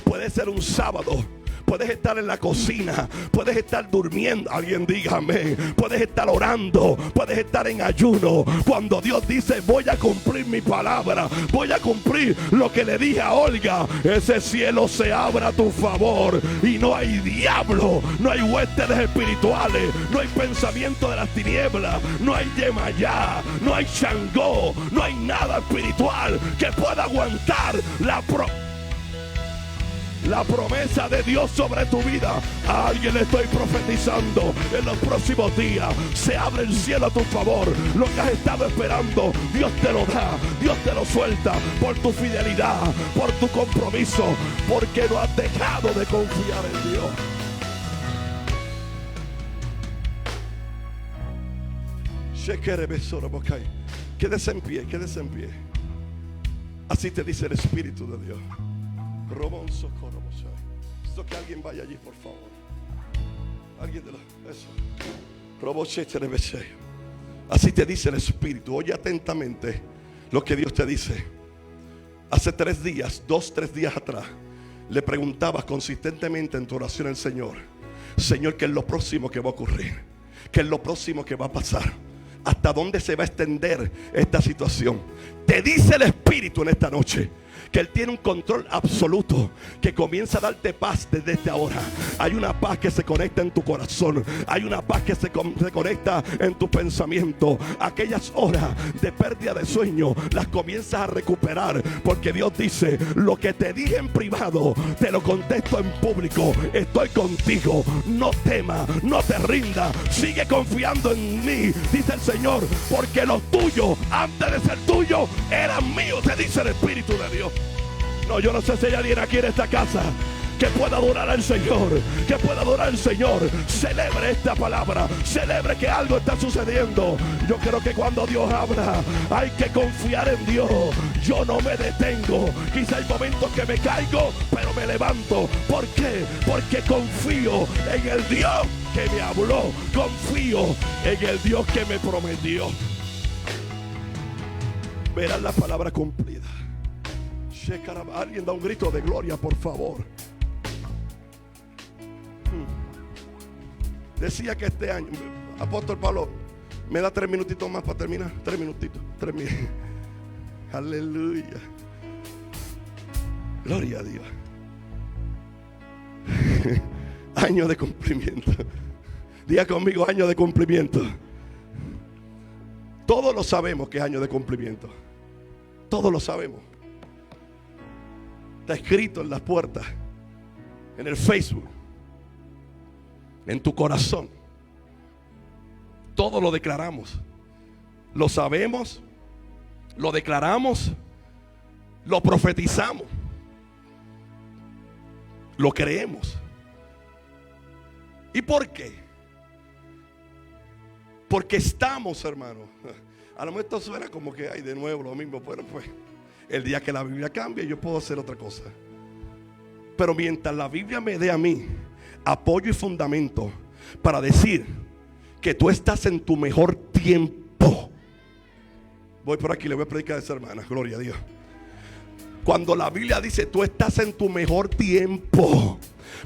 [SPEAKER 1] Puede ser un sábado. Puedes estar en la cocina, puedes estar durmiendo. Alguien diga amén. Puedes estar orando, puedes estar en ayuno. Cuando Dios dice, voy a cumplir mi palabra, voy a cumplir lo que le dije a Olga, ese cielo se abra a tu favor. Y no hay diablo, no hay huestes espirituales, no hay pensamiento de las tinieblas, no hay Yemayá, no hay Shangó, no hay nada espiritual que pueda aguantar la promesa de Dios sobre tu vida. A alguien le estoy profetizando, en los próximos días se abre el cielo a tu favor. Lo que has estado esperando, Dios te lo da, Dios te lo suelta, por tu fidelidad, por tu compromiso, porque no has dejado de confiar en Dios. Quédese en pie, quédese en pie. Así te dice el Espíritu de Dios. Esto, que alguien vaya allí, por favor. Alguien de eso. Así te dice el Espíritu. Oye atentamente lo que Dios te dice. Hace 3 días, 3 días atrás, le preguntabas consistentemente en tu oración al Señor: Señor, ¿qué es lo próximo que va a ocurrir? ¿Qué es lo próximo que va a pasar? ¿Hasta dónde se va a extender esta situación? Te dice el Espíritu en esta noche que Él tiene un control absoluto, que comienza a darte paz desde ahora. Hay una paz que se conecta en tu corazón, hay una paz que se conecta en tu pensamiento. Aquellas horas de pérdida de sueño las comienzas a recuperar, porque Dios dice: lo que te dije en privado te lo contesto en público. Estoy contigo, no temas, no te rindas, sigue confiando en mí, dice el Señor, porque lo tuyo antes de ser tuyo eran míos, te dice el Espíritu de Dios. No, yo no sé si hay alguien aquí en esta casa que pueda adorar al Señor, que pueda adorar al Señor. Celebre esta palabra, celebre que algo está sucediendo. Yo creo que cuando Dios habla hay que confiar en Dios. Yo no me detengo, quizá hay momentos que me caigo, pero me levanto. ¿Por qué? Porque confío en el Dios que me habló, confío en el Dios que me prometió. Verán la palabra cumplida. Alguien da un grito de gloria, por favor. Decía que este año, apóstol Pablo, me da 3 minutitos más para terminar. 3 minutitos, 3 minutos. Aleluya. Gloria a Dios. Año de cumplimiento. Diga conmigo, año de cumplimiento. Todos lo sabemos que es año de cumplimiento. Todos lo sabemos. Está escrito en las puertas, en el Facebook, en tu corazón. Todo lo declaramos. Lo sabemos, lo declaramos, lo profetizamos, lo creemos. ¿Y por qué? Porque estamos, hermano. A lo mejor esto suena como que hay de nuevo lo mismo. Bueno, pues el día que la Biblia cambie, yo puedo hacer otra cosa. Pero mientras la Biblia me dé a mí apoyo y fundamento para decir que tú estás en tu mejor tiempo. Voy por aquí, le voy a predicar a esa hermana, gloria a Dios. Cuando la Biblia dice tú estás en tu mejor tiempo,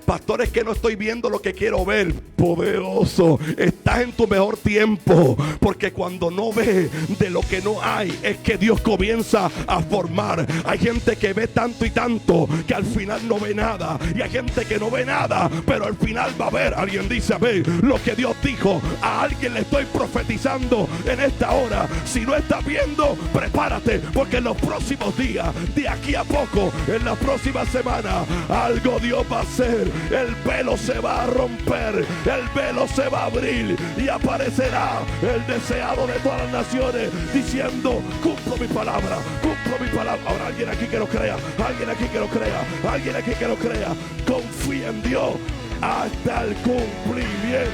[SPEAKER 1] pastores, que no estoy viendo lo que quiero ver. Poderoso, estás en tu mejor tiempo, porque cuando no ves de lo que no hay, es que Dios comienza a formar. Hay gente que ve tanto y tanto que al final no ve nada, y hay gente que no ve nada, pero al final va a ver. Alguien dice: a ver lo que Dios dijo. A alguien le estoy profetizando en esta hora. Si no estás viendo, prepárate, porque en los próximos días, de aquí a poco, en la próxima semana, algo Dios va a hacer. El velo se va a romper, el velo se va a abrir, y aparecerá el deseado de todas las naciones diciendo: cumplo mi palabra, cumplo mi palabra. Ahora alguien aquí que lo crea, alguien aquí que lo crea, alguien aquí que lo crea. Confía en Dios hasta el cumplimiento.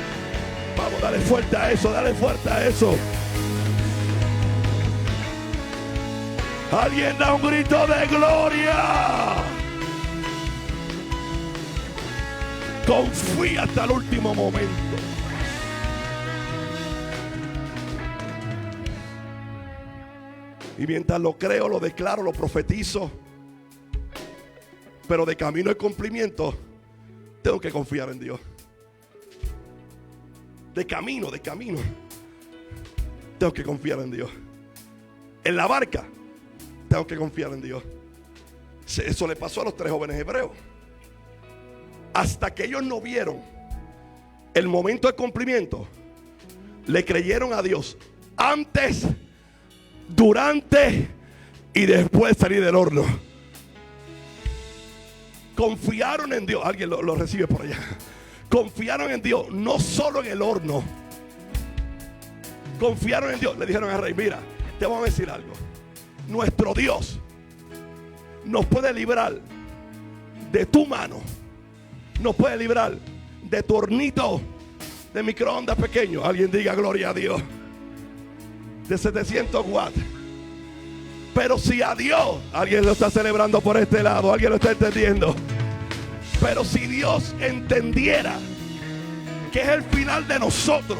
[SPEAKER 1] Vamos, dale fuerte a eso, dale fuerte a eso. Alguien da un grito de gloria. Confía hasta el último momento. Y mientras lo creo, lo declaro, lo profetizo, pero de camino al cumplimiento, tengo que confiar en Dios. De camino, tengo que confiar en Dios. En la barca, tengo que confiar en Dios. Eso le pasó a los 3 jóvenes hebreos. Hasta que ellos no vieron el momento de cumplimiento, le creyeron a Dios antes, durante y después de salir del horno. Confiaron en Dios. Alguien lo recibe por allá. Confiaron en Dios, no solo en el horno. Confiaron en Dios. Le dijeron al rey: mira, te vamos a decir algo. Nuestro Dios nos puede librar de tu mano, nos puede librar de tu hornito de microondas pequeño. Alguien diga gloria a Dios. De 700 watts. Pero si a Dios, alguien lo está celebrando por este lado, alguien lo está entendiendo. Pero si Dios entendiera que es el final de nosotros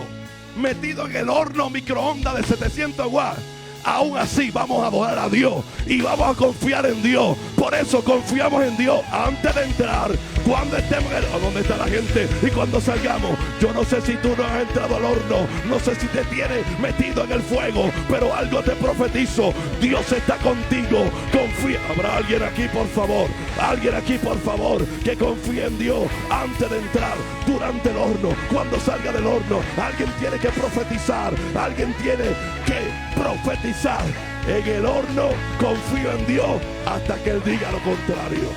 [SPEAKER 1] metido en el horno microondas de 700 watts, aún así vamos a adorar a Dios y vamos a confiar en Dios. Por eso confiamos en Dios antes de entrar. Cuando estemos ¿dónde está la gente? Y cuando salgamos, yo no sé si tú no has entrado al horno, no sé si te tienes metido en el fuego, pero algo te profetizo: Dios está contigo. Confía. ¿Habrá alguien aquí, por favor? Alguien aquí, por favor, que confíe en Dios antes de entrar, durante el horno, cuando salga del horno. Alguien tiene que profetizar. Alguien tiene que profetizar. En el horno confío en Dios hasta que Él diga lo contrario.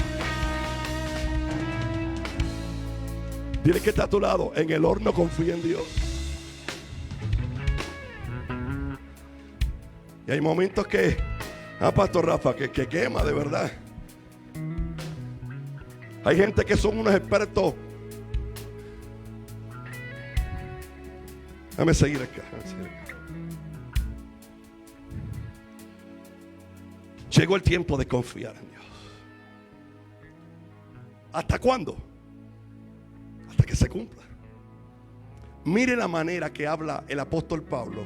[SPEAKER 1] Dile que está a tu lado: en el horno confía en Dios. Y hay momentos que, Pastor Rafa, que quema de verdad. Hay gente que son unos expertos. Déjame seguir acá. Llegó el tiempo de confiar en Dios. ¿Hasta cuándo? Hasta que se cumpla. Mire la manera que habla el apóstol Pablo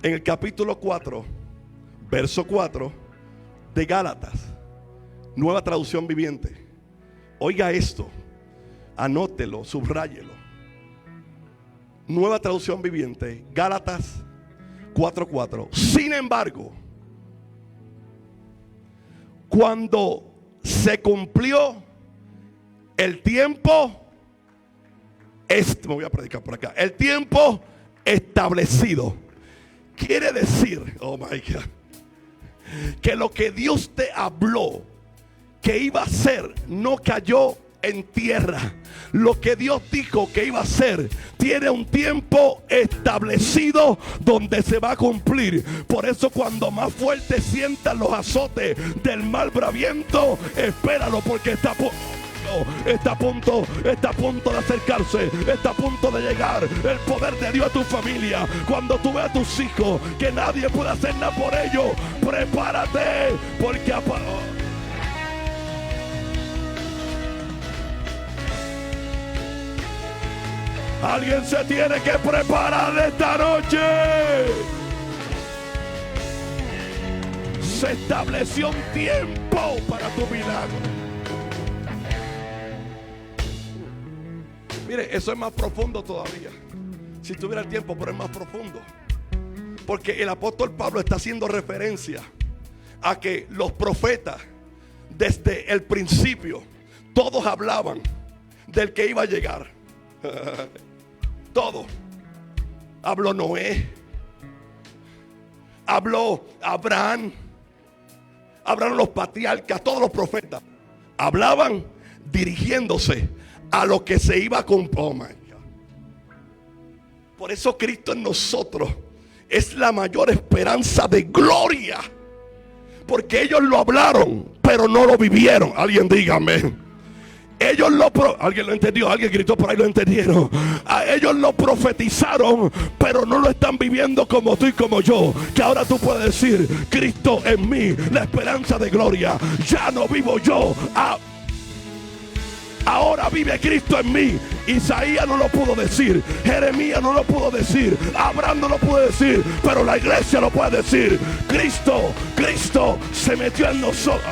[SPEAKER 1] en el capítulo 4, verso 4 de Gálatas, Nueva Traducción Viviente. Oiga esto, anótelo, subráyelo. Nueva Traducción Viviente, Gálatas 4:4. Sin embargo, cuando se cumplió el tiempo, me voy a predicar por acá, el tiempo establecido, quiere decir, oh my God, que lo que Dios te habló que iba a ser no cayó en tierra. Lo que Dios dijo que iba a hacer tiene un tiempo establecido donde se va a cumplir. Por eso cuando más fuerte sientan los azotes del mal braviento, espéralo, porque está a punto de acercarse, está a punto de llegar el poder de Dios a tu familia. Cuando tú veas a tus hijos que nadie puede hacer nada por ellos, prepárate, porque alguien se tiene que preparar esta noche. Se estableció un tiempo para tu milagro. Mire, eso es más profundo todavía. Si tuviera el tiempo, pero es más profundo. Porque el apóstol Pablo está haciendo referencia a que los profetas, desde el principio, todos hablaban del que iba a llegar. Todo. Habló Noé, habló Abraham, hablaron los patriarcas, todos los profetas hablaban dirigiéndose a lo que se iba a cumplir. Oh my God. Por eso Cristo en nosotros es la mayor esperanza de gloria, porque ellos lo hablaron pero no lo vivieron. Alguien dígame. Alguien lo entendió, alguien gritó por ahí, lo entendieron. A ellos lo profetizaron, pero no lo están viviendo como tú y como yo. Que ahora tú puedes decir: Cristo en mí, la esperanza de gloria. Ya no vivo yo, ahora vive Cristo en mí. Isaías no lo pudo decir, Jeremías no lo pudo decir, Abraham no lo pudo decir, pero la iglesia lo puede decir. Cristo se metió en nosotros.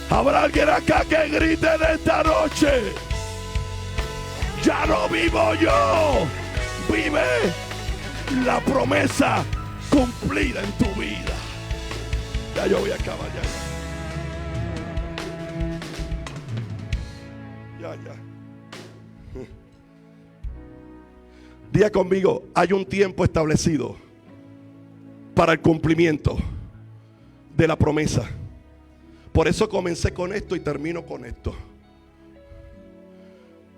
[SPEAKER 1] Habrá alguien acá que grite en esta noche: ya no vivo yo, vive la promesa cumplida en tu vida. Ya yo voy a acabar ya. Diga conmigo: hay un tiempo establecido para el cumplimiento de la promesa. Por eso comencé con esto y termino con esto.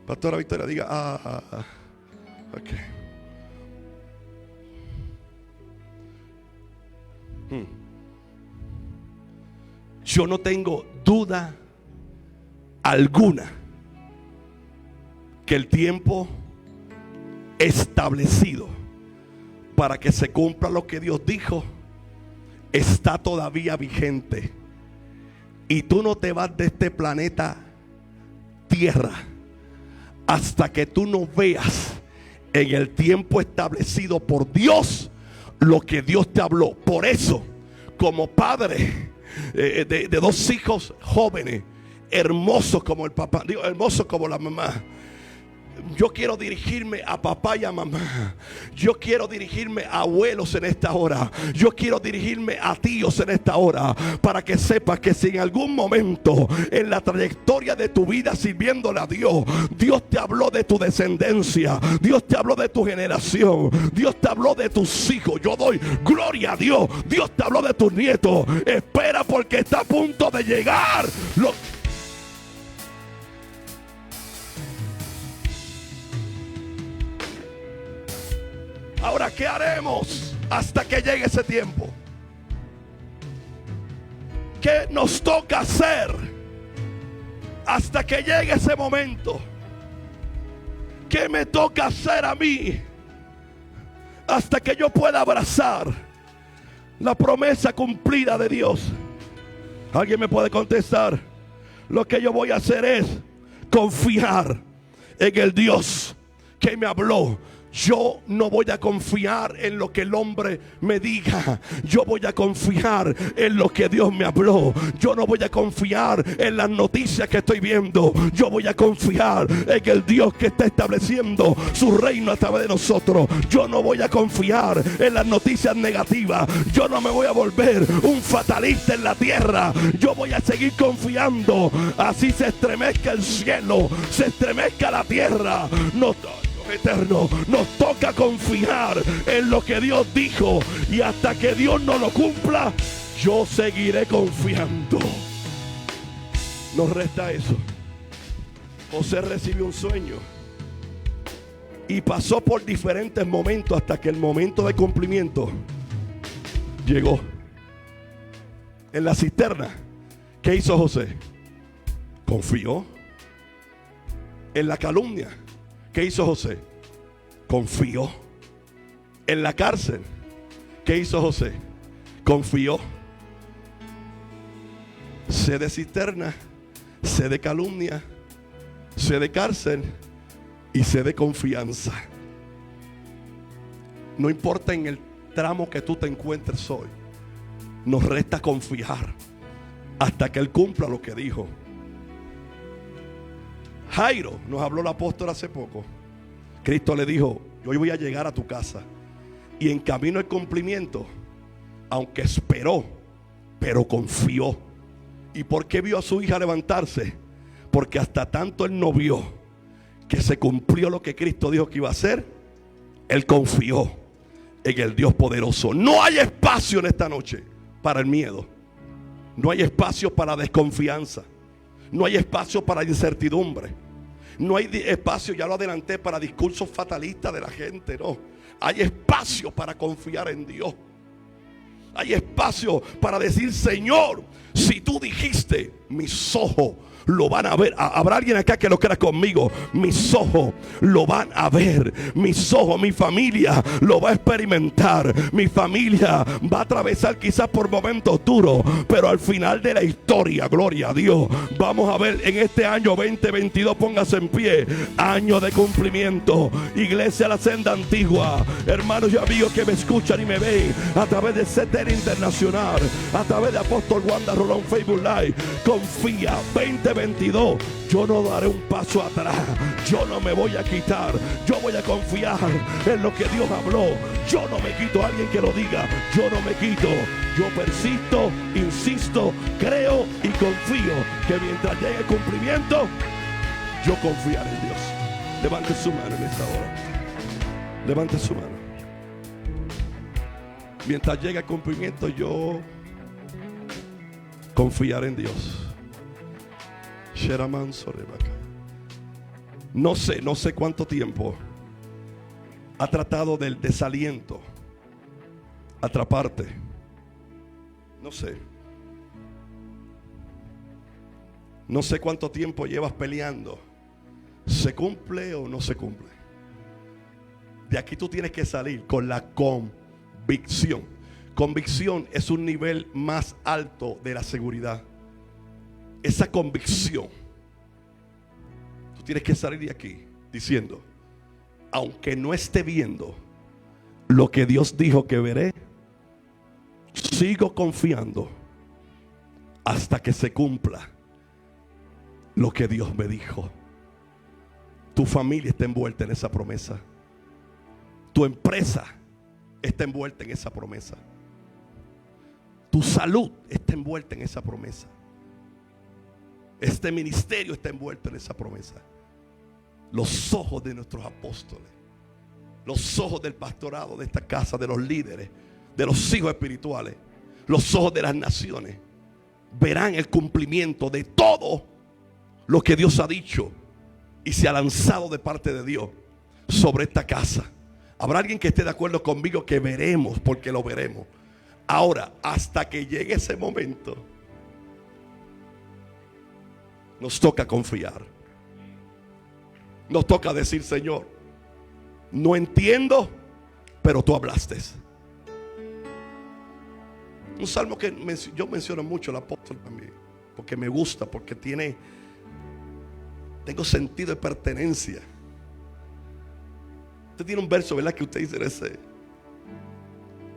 [SPEAKER 1] Pastora Victoria, diga ok. Yo no tengo duda alguna que el tiempo establecido para que se cumpla lo que Dios dijo está todavía vigente. Y tú no te vas de este planeta Tierra hasta que tú no veas en el tiempo establecido por Dios lo que Dios te habló. Por eso, como padre, de dos hijos jóvenes, hermosos como el papá, digo, hermosos como la mamá. Yo quiero dirigirme a papá y a mamá. Yo quiero dirigirme a abuelos en esta hora. Yo quiero dirigirme a tíos en esta hora, para que sepas que si en algún momento en la trayectoria de tu vida sirviéndole a Dios, Dios te habló de tu descendencia, Dios te habló de tu generación, Dios te habló de tus hijos, yo doy gloria a Dios. Dios te habló de tus nietos. Espera, porque está a punto de llegar Ahora, ¿qué haremos hasta que llegue ese tiempo? ¿Qué nos toca hacer hasta que llegue ese momento? ¿Qué me toca hacer a mí hasta que yo pueda abrazar la promesa cumplida de Dios? ¿Alguien me puede contestar? Lo que yo voy a hacer es confiar en el Dios que me habló. Yo no voy a confiar en lo que el hombre me diga. Yo voy a confiar en lo que Dios me habló. Yo no voy a confiar en las noticias que estoy viendo. Yo voy a confiar en el Dios que está estableciendo su reino a través de nosotros. Yo no voy a confiar en las noticias negativas. Yo no me voy a volver un fatalista en la tierra. Yo voy a seguir confiando. Así se estremezca el cielo, se estremezca la tierra. No, eterno, nos toca confiar en lo que Dios dijo, y hasta que Dios no lo cumpla, yo seguiré confiando. Nos resta eso. José recibió un sueño y pasó por diferentes momentos hasta que el momento de cumplimiento llegó. En la cisterna, ¿qué hizo José? Confió. En la calumnia, ¿qué hizo José? Confió. En la cárcel, ¿qué hizo José? Confió. Sé de cisterna, sé de calumnia, sé de cárcel y sé de confianza. No importa en el tramo que tú te encuentres hoy, nos resta confiar hasta que Él cumpla lo que dijo. Jairo, nos habló el apóstol hace poco. Cristo le dijo: yo voy a llegar a tu casa. Y en camino al cumplimiento, aunque esperó, pero confió. ¿Y por qué vio a su hija levantarse? Porque hasta tanto él no vio que se cumplió lo que Cristo dijo que iba a hacer, él confió en el Dios poderoso. No hay espacio en esta noche para el miedo. No hay espacio para desconfianza. No hay espacio para incertidumbre. No hay espacio, ya lo adelanté, para discursos fatalistas de la gente. No, hay espacio para confiar en Dios. Hay espacio para decir: Señor, si tú dijiste, mis ojos lo van a ver. Habrá alguien acá que lo crea conmigo. Mis ojos lo van a ver. Mis ojos, mi familia lo va a experimentar. Mi familia va a atravesar quizás por momentos duros, pero al final de la historia, gloria a Dios, vamos a ver en este año 2022, póngase en pie, año de cumplimiento. Iglesia La Senda Antigua, hermanos y amigos que me escuchan y me ven a través de CTN Internacional, a través de Apóstol Wanda Rolón Facebook Live, confía. 2022, yo no daré un paso atrás. Yo no me voy a quitar. Yo voy a confiar en lo que Dios habló. Yo no me quito. Alguien que lo diga: yo no me quito. Yo persisto, insisto, creo y confío que mientras llegue el cumplimiento, yo confiaré en Dios. Levante su mano en esta hora. Levante su mano. Mientras llegue el cumplimiento, yo confiaré en Dios. No sé cuánto tiempo ha tratado del desaliento atraparte. No sé cuánto tiempo llevas peleando. ¿Se cumple o no se cumple? De aquí tú tienes que salir con la convicción. Convicción es un nivel más alto de la seguridad. Esa convicción, tú tienes que salir de aquí diciendo: aunque no esté viendo lo que Dios dijo que veré, sigo confiando hasta que se cumpla lo que Dios me dijo. Tu familia está envuelta en esa promesa. Tu empresa está envuelta en esa promesa. Tu salud está envuelta en esa promesa. Este ministerio está envuelto en esa promesa. Los ojos de nuestros apóstoles, los ojos del pastorado de esta casa, de los líderes, de los hijos espirituales, los ojos de las naciones verán el cumplimiento de todo lo que Dios ha dicho y se ha lanzado de parte de Dios sobre esta casa. Habrá alguien que esté de acuerdo conmigo que veremos, porque lo veremos. Ahora, hasta que llegue ese momento, nos toca confiar. Nos toca decir: Señor, no entiendo, pero tú hablaste. Un salmo que yo menciono mucho, el apóstol también, porque me gusta, porque tengo sentido de pertenencia. Usted tiene un verso, ¿verdad?, que usted dice ese: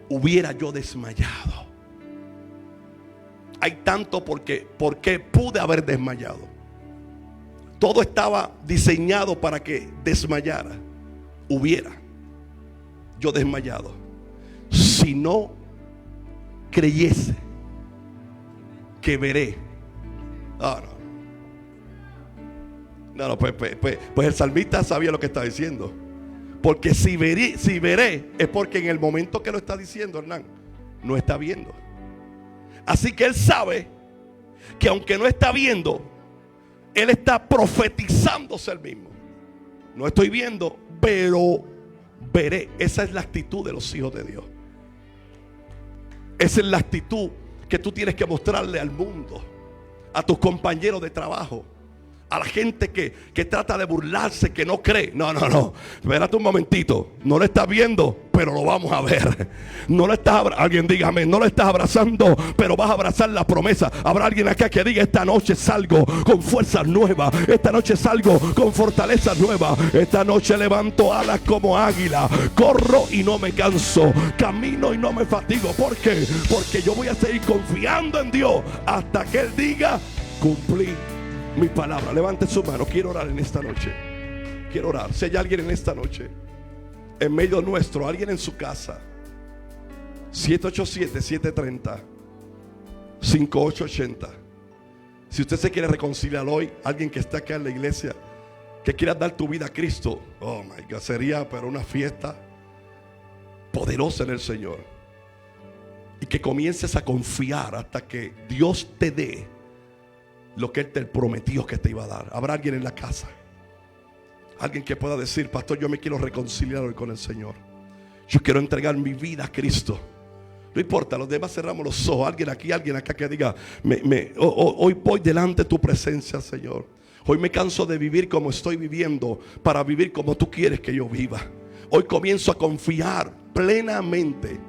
[SPEAKER 1] hubiera yo desmayado. Hay tanto porque pude haber desmayado. Todo estaba diseñado para que desmayara. Hubiera yo desmayado si no creyese que veré. No, pues el salmista sabía lo que está diciendo. Porque si veré es porque en el momento que lo está diciendo, Hernán, no está viendo. Así que él sabe que aunque no está viendo, él está profetizándose él mismo. No estoy viendo, pero veré. Esa es la actitud de los hijos de Dios. Esa es la actitud que tú tienes que mostrarle al mundo, a tus compañeros de trabajo, a la gente que trata de burlarse, que no cree. No. Espérate un momentito. No lo estás viendo, pero lo vamos a ver. No lo estás, alguien dígame, no lo estás abrazando, pero vas a abrazar la promesa. Habrá alguien acá que diga: esta noche salgo con fuerzas nuevas. Esta noche salgo con fortalezas nuevas. Esta noche levanto alas como águila. Corro y no me canso. Camino y no me fatigo. ¿Por qué? Porque yo voy a seguir confiando en Dios hasta que Él diga: cumplí mi palabra. Levante su mano. Quiero orar en esta noche. Quiero orar. Si hay alguien en esta noche, en medio nuestro, alguien en su casa, 787-730-5880. Si usted se quiere reconciliar hoy, alguien que está acá en la iglesia, que quiera dar tu vida a Cristo, oh my God, sería pero una fiesta poderosa en el Señor. Y que comiences a confiar hasta que Dios te dé lo que Él te prometió que te iba a dar. Habrá alguien en la casa, alguien que pueda decir: pastor, yo me quiero reconciliar hoy con el Señor. Yo quiero entregar mi vida a Cristo. No importa, los demás cerramos los ojos. Alguien aquí, alguien acá que diga: hoy voy delante de tu presencia, Señor. Hoy me canso de vivir como estoy viviendo para vivir como tú quieres que yo viva. Hoy comienzo a confiar plenamente,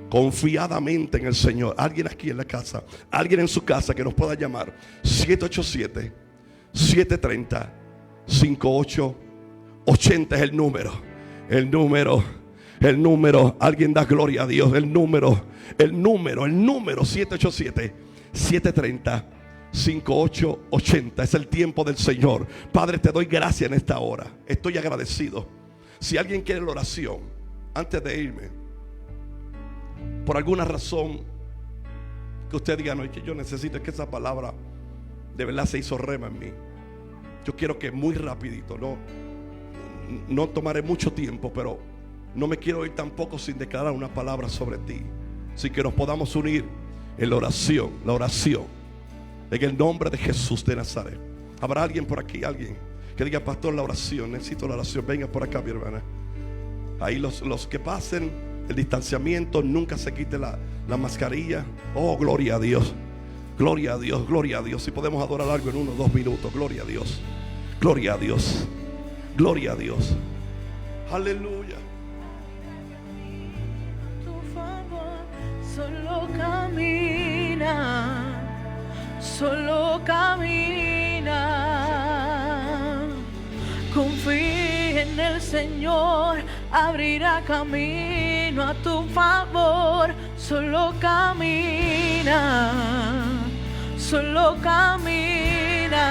[SPEAKER 1] confiadamente en el Señor. Alguien aquí en la casa, alguien en su casa que nos pueda llamar. 787-730-5880 es el número. Alguien da gloria a Dios. El número 787-730-5880 es el tiempo del Señor. Padre, te doy gracias en esta hora. Estoy agradecido. Si alguien quiere la oración, antes de irme, por alguna razón que usted diga: no, es que yo necesito, es que esa palabra de verdad se hizo rema en mí. Yo quiero que muy rapidito, no tomaré mucho tiempo, pero no me quiero ir tampoco sin declarar una palabra sobre ti. Así que nos podamos unir en la oración, en el nombre de Jesús de Nazaret. Habrá alguien por aquí, alguien que diga: pastor, la oración, necesito la oración. Venga por acá, mi hermana. Ahí los que pasen el distanciamiento, nunca se quite la mascarilla. Oh, gloria a Dios. Gloria a Dios, gloria a Dios. Si podemos adorar algo en 1 o 2 minutos. Gloria a Dios. Gloria a Dios. Gloria a Dios. Aleluya.
[SPEAKER 4] Tu favor solo camina, solo camina. Confía en el Señor, abrirá camino a tu favor. Solo camina, solo camina.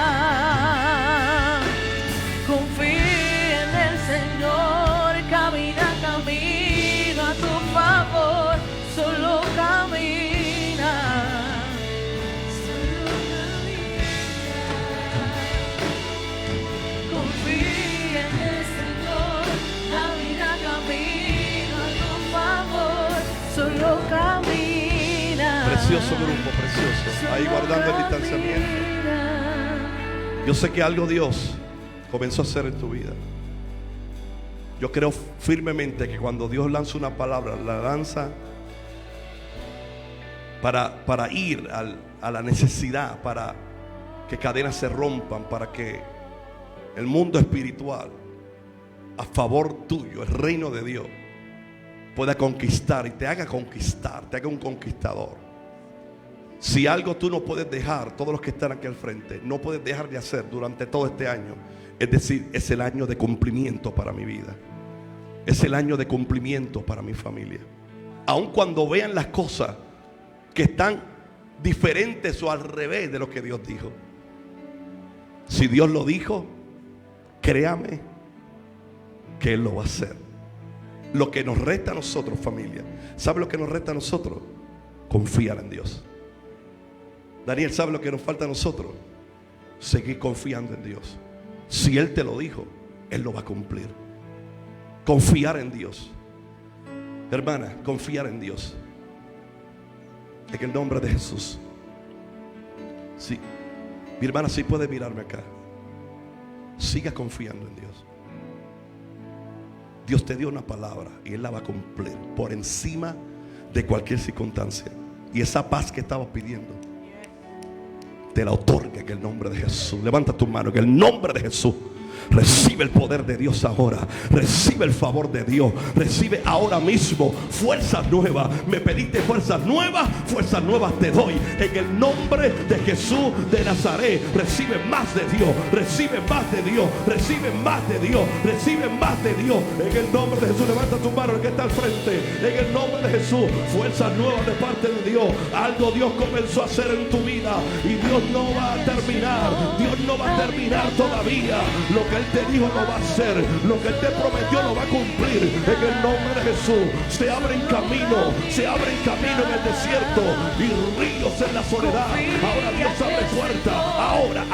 [SPEAKER 4] Confía en el Señor, camina camino a tu favor, solo camina. Solo camina. Confía en el Señor, camina camino a tu favor, solo camina.
[SPEAKER 1] Precioso grupo, precioso. Ahí guardando el distanciamiento. Yo sé que algo Dios comenzó a hacer en tu vida. Yo creo firmemente que cuando Dios lanza una palabra, la lanza para ir a la necesidad, para que cadenas se rompan, para que el mundo espiritual a favor tuyo, el reino de Dios, pueda conquistar y te haga conquistar, te haga un conquistador. Si algo tú no puedes dejar, todos los que están aquí al frente, no puedes dejar de hacer durante todo este año, es decir, es el año de cumplimiento para mi vida. Es el año de cumplimiento para mi familia. Aun cuando vean las cosas que están diferentes o al revés de lo que Dios dijo. Si Dios lo dijo, créame que Él lo va a hacer. Lo que nos resta a nosotros, familia, ¿sabe lo que nos resta a nosotros? Confiar en Dios. Daniel, ¿sabe lo que nos falta a nosotros? Seguir confiando en Dios. Si Él te lo dijo, Él lo va a cumplir. Confiar en Dios. Hermana, confiar en Dios. En el nombre de Jesús. Sí. Mi hermana, sí puede mirarme acá. Siga confiando en Dios. Dios te dio una palabra y Él la va a cumplir por encima de cualquier circunstancia. Y esa paz que estabas pidiendo, te la otorga en el nombre de Jesús. Levanta tu mano en el nombre de Jesús. Recibe el poder de Dios ahora. Recibe el favor de Dios. Recibe ahora mismo fuerzas nuevas. Me pediste fuerzas nuevas te doy. En el nombre de Jesús de Nazaret. Recibe más de Dios. Recibe más de Dios. Recibe más de Dios. Recibe más de Dios. En el nombre de Jesús. Levanta tu mano el que está al frente. En el nombre de Jesús. Fuerzas nuevas de parte de Dios. Algo Dios comenzó a hacer en tu vida. Y Dios no va a terminar. Dios no va a terminar todavía. Lo que Él te dijo lo va a hacer. Lo que Él te prometió lo va a cumplir. En el nombre de Jesús. Se abren camino. Se abren camino en el desierto. Y ríos en la soledad. Ahora Dios abre puertas. Ahora.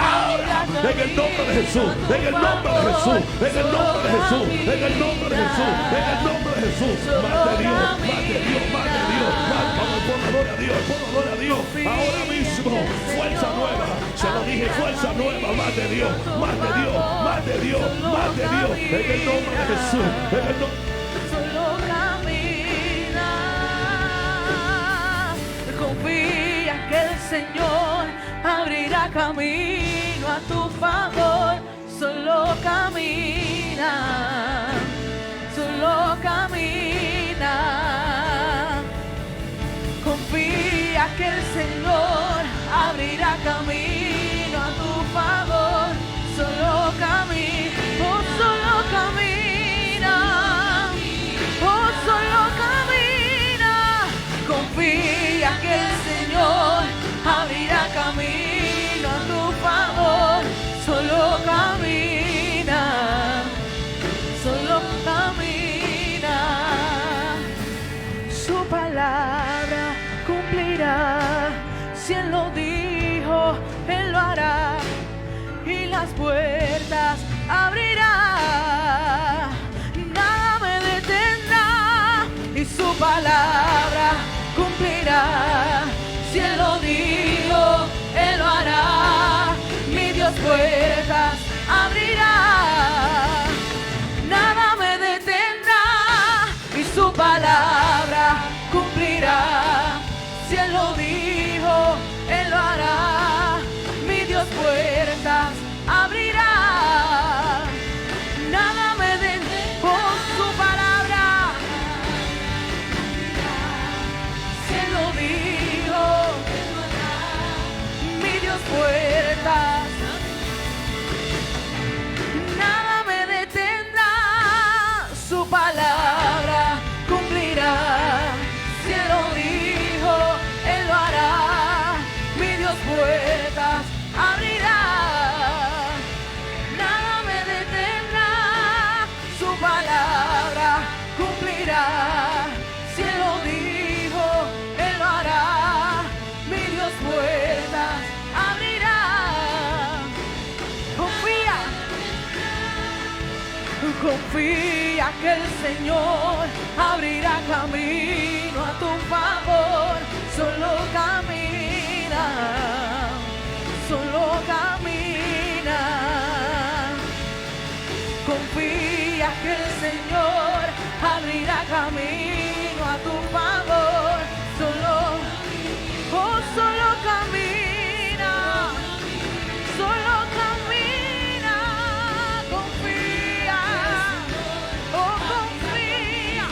[SPEAKER 1] En el nombre de Jesús. En el nombre de Jesús. En el nombre de Jesús. En el nombre de Jesús. En el nombre de Jesús. Más de Dios. Más de Dios. Más de Dios. Vamos, por gloria a Dios. Por gloria a Dios. Ahora mismo. Fuerza nueva. Se lo dije. Fuerza nueva. Más de Dios. Más de Dios. Más de Dios, más de Dios, en el nombre de Jesús, en el nombre.
[SPEAKER 4] Solo camina, confía que el Señor abrirá camino a tu favor. Solo camina, solo camina. Confía que el Señor abrirá camino a tu favor. Solo camina, oh solo camina, oh solo camina. Confía que el Señor abrirá camino a tu favor. Solo camina, solo camina. Su palabra cumplirá. Si Él lo dijo, Él lo hará. Y las puertas abrirá, nada me detendrá, y su palabra cumplirá. Si Él lo dijo, Él lo hará. Mi Dios puertas abrirá, nada me detendrá, y su palabra cumplirá. Si Él lo dijo, Él lo hará. Mi Dios puertas abrirá, Confía que el Señor abrirá camino a tu favor. Solo camina, solo camina. Confía que el Señor abrirá camino a tu favor. Solo camina, solo camina. Confía, oh confía,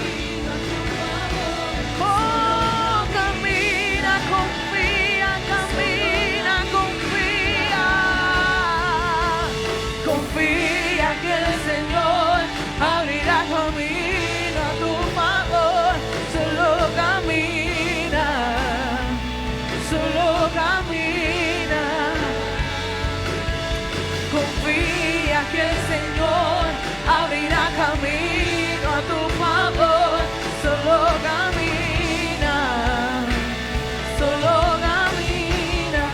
[SPEAKER 4] oh camina, confía, camina, confía. Confía que el Señor abrirá camino a tu favor. Solo camina, solo camina. Confía que el Señor abrirá camino a tu favor. Solo camina, solo camina.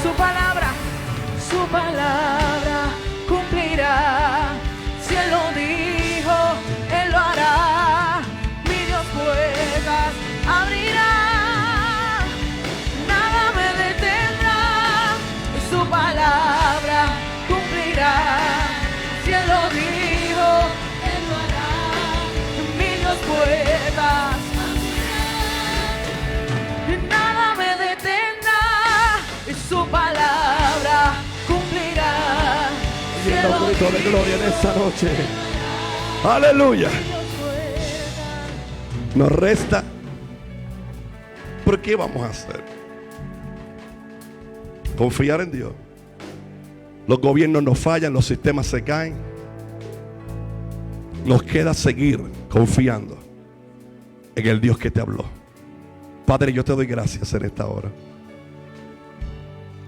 [SPEAKER 4] Su palabra cumplirá. Si Él lo dijo, Él lo hará. Mi Dios puertas abrirá. Nada me detendrá. Su palabra cumplirá. Si Él lo dijo, Él lo hará. Mi Dios puertas abrirá. Nada me detendrá. Su palabra cumplirá.
[SPEAKER 1] Y el grito de gloria en esta noche. Aleluya. Nos resta. ¿Por qué vamos a hacer? Confiar en Dios. Los gobiernos nos fallan, los sistemas se caen. Nos queda seguir confiando en el Dios que te habló. Padre, yo te doy gracias en esta hora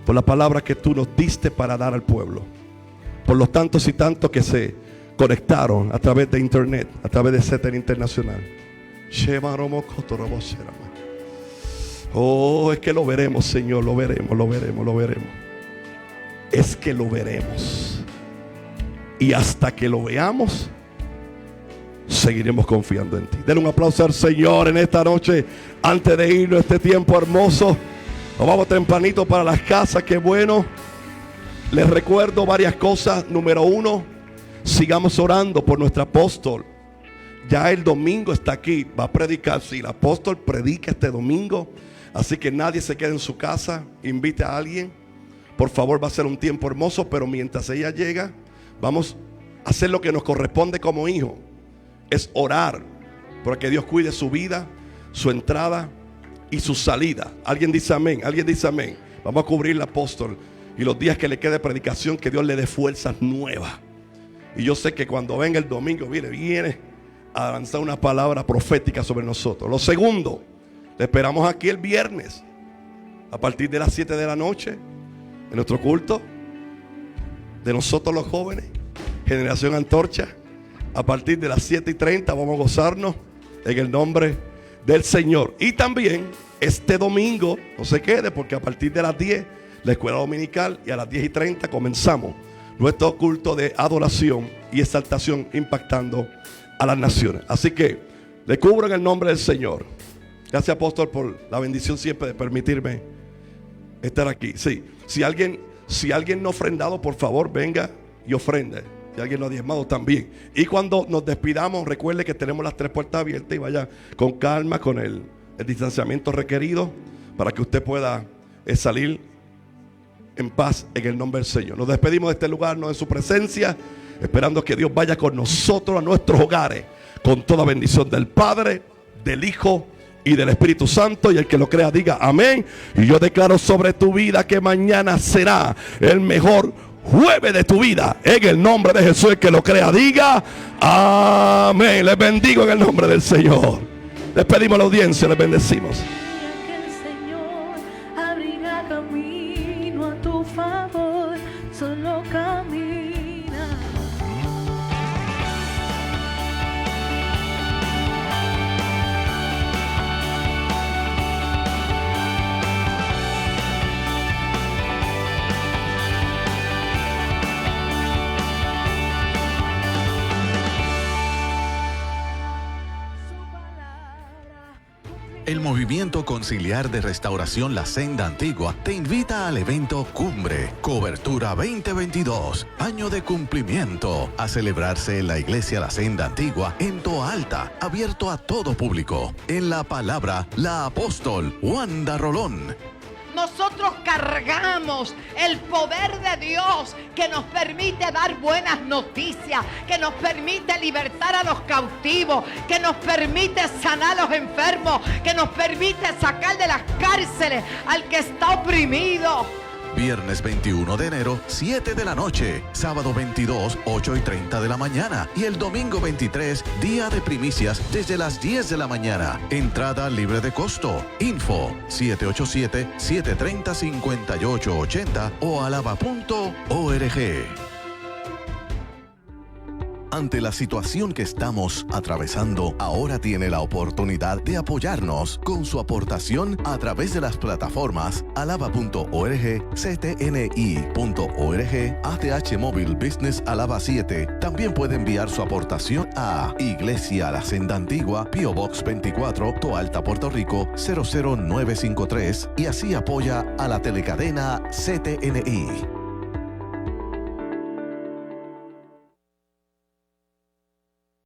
[SPEAKER 1] por la palabra que tú nos diste para dar al pueblo, por los tantos y tantos que se conectaron a través de internet, a través de CETER Internacional. Oh, es que lo veremos, Señor, lo veremos. Es que lo veremos. Y hasta que lo veamos, seguiremos confiando en ti. Denle un aplauso al Señor en esta noche. Antes de irnos a este tiempo hermoso, nos vamos tempranito para las casas. Qué bueno. Les recuerdo varias cosas. Número 1, sigamos orando por nuestro apóstol. Ya el domingo está aquí, va a predicar. Si el apóstol predica este domingo, así que nadie se quede en su casa. Invite a alguien. Por favor, va a ser un tiempo hermoso. Pero mientras ella llega, vamos a hacer lo que nos corresponde como hijos. Es orar para que Dios cuide su vida, su entrada y su salida. Alguien dice amén. Alguien dice amén. Vamos a cubrir al apóstol y los días que le quede predicación, que Dios le dé fuerzas nuevas. Y yo sé que cuando venga el domingo viene a lanzar una palabra profética sobre nosotros. Lo segundo, le esperamos aquí el viernes a partir de las 7 de la noche en nuestro culto de nosotros los jóvenes, Generación Antorcha. A partir de las 7:30 vamos a gozarnos en el nombre del Señor. Y también este domingo, no se quede, porque a partir de las 10 la escuela dominical, y a las 10:30 comenzamos nuestro culto de adoración y exaltación impactando a las naciones. Así que le cubro en el nombre del Señor. Gracias, apóstol, por la bendición siempre de permitirme estar aquí. Sí, si alguien no ha ofrendado, por favor venga y ofrende. Si alguien no ha diezmado, también. Y cuando nos despidamos, recuerde que tenemos las 3 puertas abiertas y vaya con calma, con el distanciamiento requerido, para que usted pueda salir en paz en el nombre del Señor. Nos despedimos de este lugar, no en su presencia, esperando que Dios vaya con nosotros a nuestros hogares, con toda bendición del Padre, del Hijo y del Espíritu Santo. Y el que lo crea diga amén. Y yo declaro sobre tu vida que mañana será el mejor jueves de tu vida, en el nombre de Jesús. El que lo crea diga amén. Les bendigo en el nombre del Señor. Les pedimos a la audiencia, les bendecimos.
[SPEAKER 4] Que el Señor abrirá camino a tu favor. Solo camina.
[SPEAKER 2] el Movimiento Conciliar de Restauración La Senda Antigua te invita al evento Cumbre, Cobertura 2022, año de cumplimiento, a celebrarse en la Iglesia La Senda Antigua en Toa Alta, abierto a todo público. En la palabra, la apóstol Wanda Rolón.
[SPEAKER 6] Nosotros cargamos el poder de Dios que nos permite dar buenas noticias, que nos permite libertar a los cautivos, que nos permite sanar a los enfermos, que nos permite sacar de las cárceles al que está oprimido.
[SPEAKER 2] Viernes 21 de enero, 7 de la noche. Sábado 22, 8:30 de la mañana. Y el domingo 23, día de primicias desde las 10 de la mañana. Entrada libre de costo. Info 787-730-5880 o alaba.org. Ante la situación que estamos atravesando, ahora tiene la oportunidad de apoyarnos con su aportación a través de las plataformas alaba.org, ctni.org, ATH Móvil Business Alaba 7. También puede enviar su aportación a Iglesia La Senda Antigua, P.O. Box 24, Toa Alta, Puerto Rico, 00953 y así apoya a la telecadena CTNI.